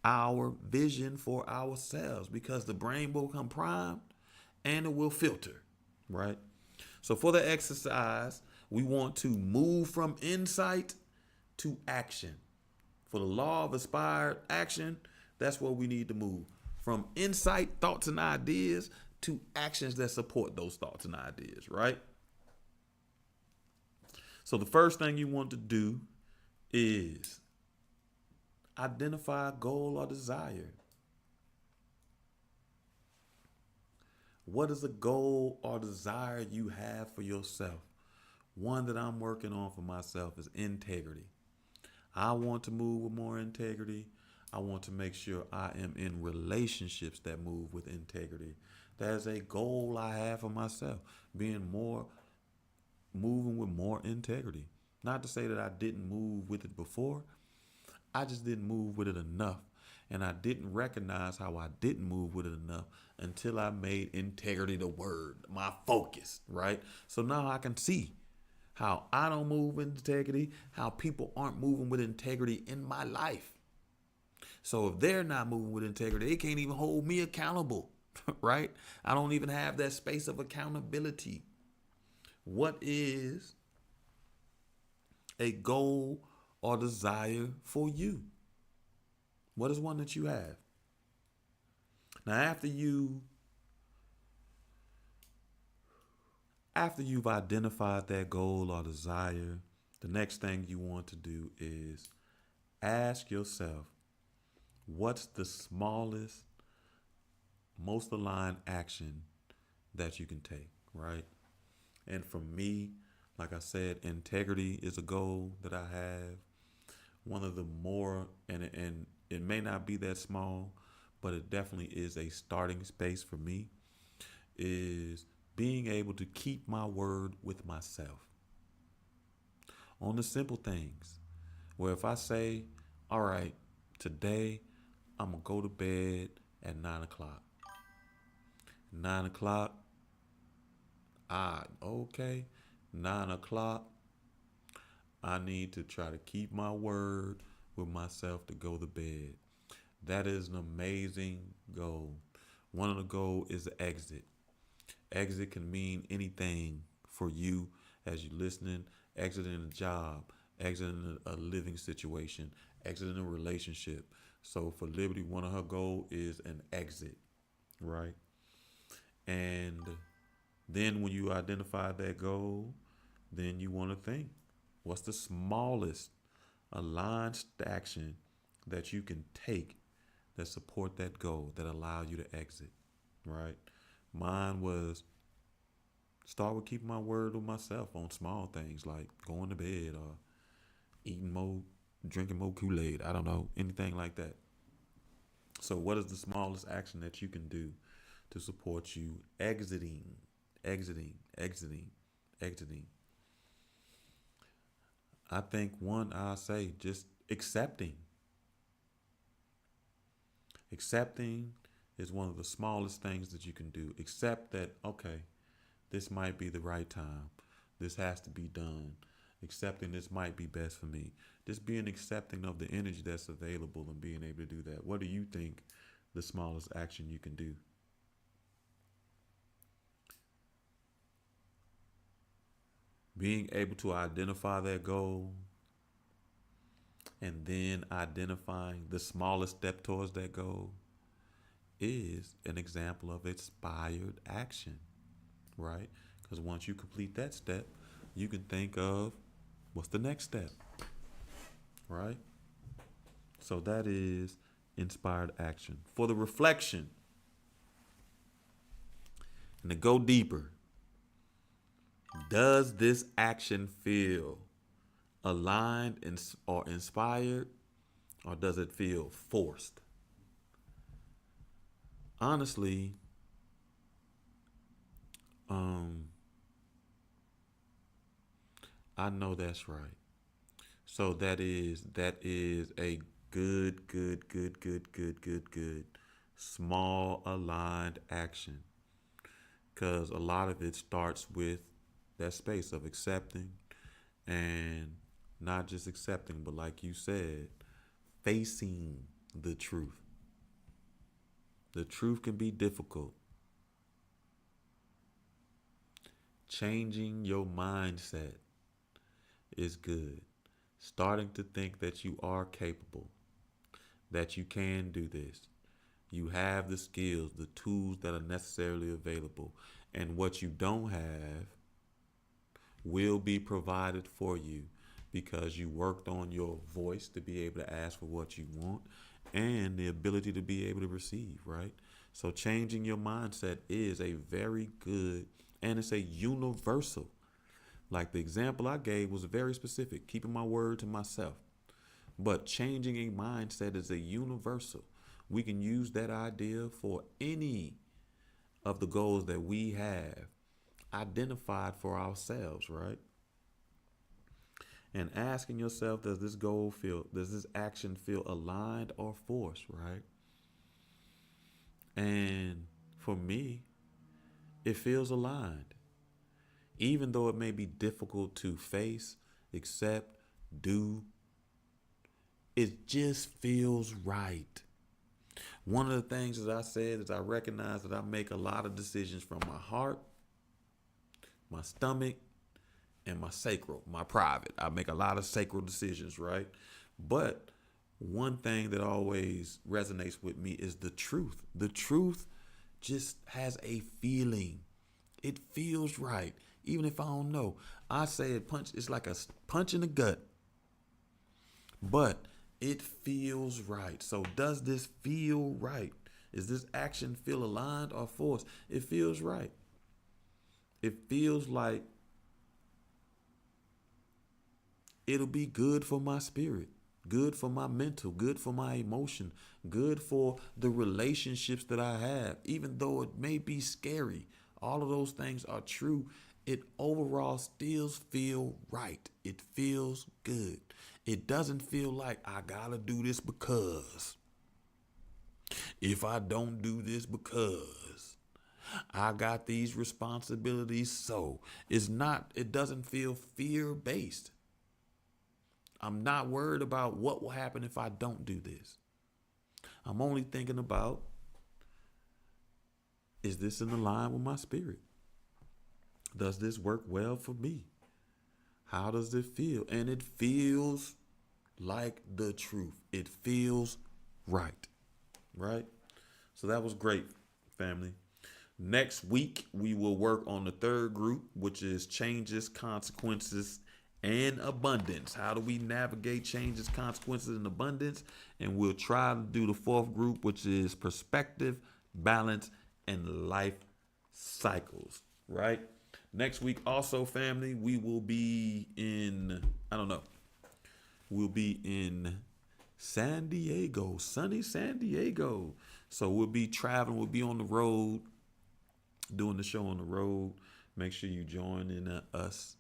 our vision for ourselves because the brain will become primed and it will filter, right? So for the exercise, we want to move from insight to action. For the law of inspired action, that's where we need to move from insight, thoughts, and ideas to actions that support those thoughts and ideas, right? So the first thing you want to do is identify a goal or desire. What is a goal or desire you have for yourself? One that I'm working on for myself is integrity. I want to move with more integrity. I want to make sure I am in relationships that move with integrity. That is a goal I have for myself, moving with more integrity. Not to say that I didn't move with it before. I just didn't move with it enough. And I didn't recognize how I didn't move with it enough until I made integrity the word, my focus, right? So now I can see how I don't move with integrity, how people aren't moving with integrity in my life. So if they're not moving with integrity, they can't even hold me accountable, right? I don't even have that space of accountability. What is a goal or desire for you? What is one that you have? Now, after you've identified that goal or desire, the next thing you want to do is ask yourself, what's the smallest, most aligned action that you can take, right? And for me, like I said, integrity is a goal that I have. One of the more, and it may not be that small, but it definitely is a starting space for me, is being able to keep my word with myself on the simple things. Where if I say, all right, today I'm going to go to bed at 9 o'clock. 9 o'clock, okay. 9 o'clock, I need to try to keep my word with myself to go to bed. That is an amazing goal. One of the goals is exit. Exit can mean anything for you as you're listening. Exiting a job, exiting a living situation, exiting a relationship. So for Liberty, one of her goals is an exit, right? And then when you identify that goal, then you want to think, what's the smallest aligned action that you can take that support that goal, that allow you to exit, right? Mine was start with keeping my word with myself on small things like going to bed or eating more, drinking more Kool-Aid. I don't know, anything like that. So what is the smallest action that you can do to support you exiting, exiting, exiting, exiting? I think one, I'll say just accepting. Accepting is one of the smallest things that you can do. Accept that, okay, this might be the right time. This has to be done. Accepting this might be best for me. Just being accepting of the energy that's available and being able to do that. What do you think the smallest action you can do? Being able to identify that goal and then identifying the smallest step towards that goal is an example of inspired action, right? Because once you complete that step, you can think of what's the next step, right? So that is inspired action. For the reflection, and to go deeper, does this action feel aligned or inspired, or does it feel forced? Honestly, um, I know that's right. So that is a good small aligned action, because a lot of it starts with that space of accepting, and not just accepting, but like you said, facing the truth. The truth can be difficult. Changing your mindset is good. Starting to think that you are capable, that you can do this. You have the skills, the tools that are necessarily available. And what you don't have will be provided for you because you worked on your voice to be able to ask for what you want and the ability to be able to receive, right? So changing your mindset is a very good, and it's a universal. Like the example I gave was very specific, keeping my word to myself. But changing a mindset is a universal. We can use that idea for any of the goals that we have identified for ourselves, right? And asking yourself, does this action feel aligned or forced, right? And for me, it feels aligned. Even though it may be difficult to face, accept, do, it just feels right. One of the things that I said is I recognize that I make a lot of decisions from my heart, my stomach, and my sacral, my private. I make a lot of sacral decisions, right? But one thing that always resonates with me is the truth. The truth just has a feeling. It feels right, even if I don't know. I say it's like a punch in the gut, but it feels right. So does this feel right? Is this action feel aligned or forced? It feels right. It feels like it'll be good for my spirit, good for my mental, good for my emotion, good for the relationships that I have, even though it may be scary. All of those things are true. It overall still feel right. It feels good. It doesn't feel like I gotta do this because if I don't do this because I got these responsibilities, so it doesn't feel fear based. I'm not worried about what will happen if I don't do this. I'm only thinking about, is this in line with my spirit? Does this work well for me? How does it feel? And it feels like the truth. It feels right. Right? So that was great, family. Next week, we will work on the third group, which is changes, consequences, and abundance. How do we navigate changes, consequences, and abundance? And we'll try to do the fourth group, which is perspective, balance, and life cycles. Right? Next week, also, family, we will be in, I don't know, we'll be in San Diego, sunny San Diego. So we'll be traveling, we'll be on the road, doing the show on the road. Make sure you join in us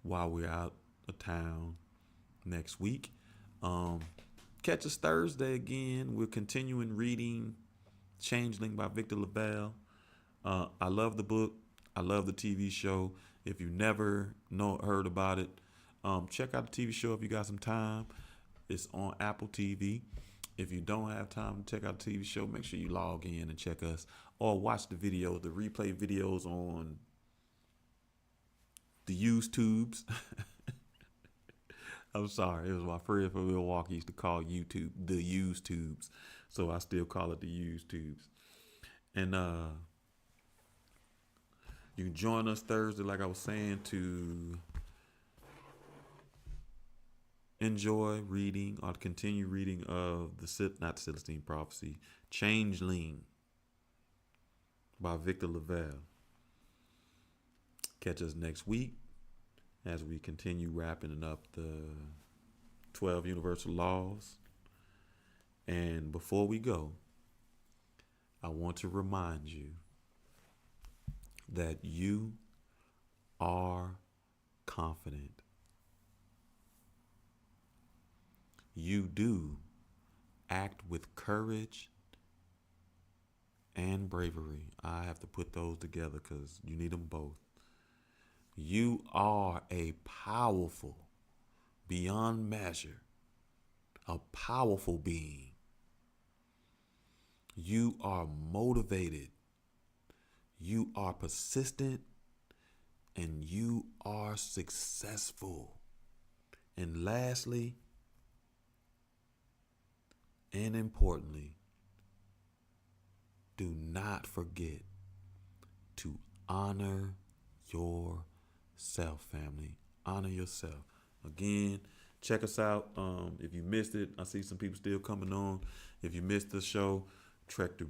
while we're out of town next week. Um, Catch us Thursday again. We're continuing reading Changeling by Victor LaValle. I love the book. I love the TV show. If you never heard about it, check out the TV show if you got some time. It's on Apple TV. If you don't have time to check out the TV show, make sure you log in and check us, or watch the videos, the replay videos on the used tubes. I'm sorry, it was my friend from Milwaukee used to call YouTube the used tubes, so I still call it the used tubes. And you can join us Thursday, like I was saying, to enjoy reading or continue reading of not Celestine Prophecy, Changeling by Victor LaValle. Catch us next week as we continue wrapping up the 12 Universal Laws. And before we go, I want to remind you that you are confident. You do act with courage and bravery. I have to put those together because you need them both. You are a powerful, beyond measure, a powerful being. You are motivated. You are persistent. And you are successful. And lastly, and importantly, do not forget to honor yourself, family. Honor yourself. Again, check us out. If you missed it, I see some people still coming on. If you missed the show, check the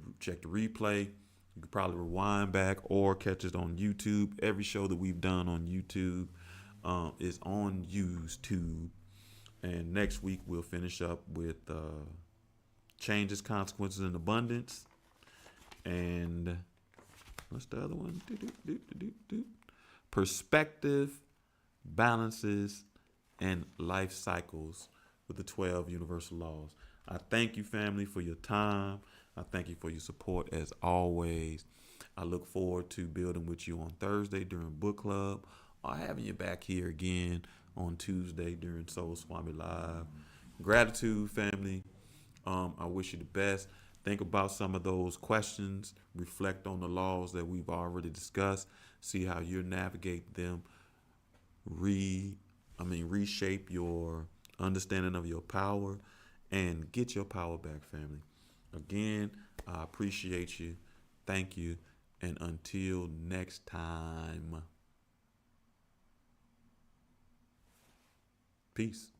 replay. You can probably rewind back or catch it on YouTube. Every show that we've done on YouTube is on YouTube. And next week we'll finish up with changes, consequences, and abundance. And what's the other one? Perspective, balances, and life cycles with the 12 universal laws. I thank you, family, for your time. I thank you for your support as always. I look forward to building with you on Thursday during book club or having you back here again on Tuesday during Soul Swami Live. Gratitude, family. I wish you the best. Think about some of those questions. Reflect on the laws that we've already discussed. See how you navigate them. Reshape your understanding of your power and get your power back, family. Again, I appreciate you. Thank you. And until next time, peace.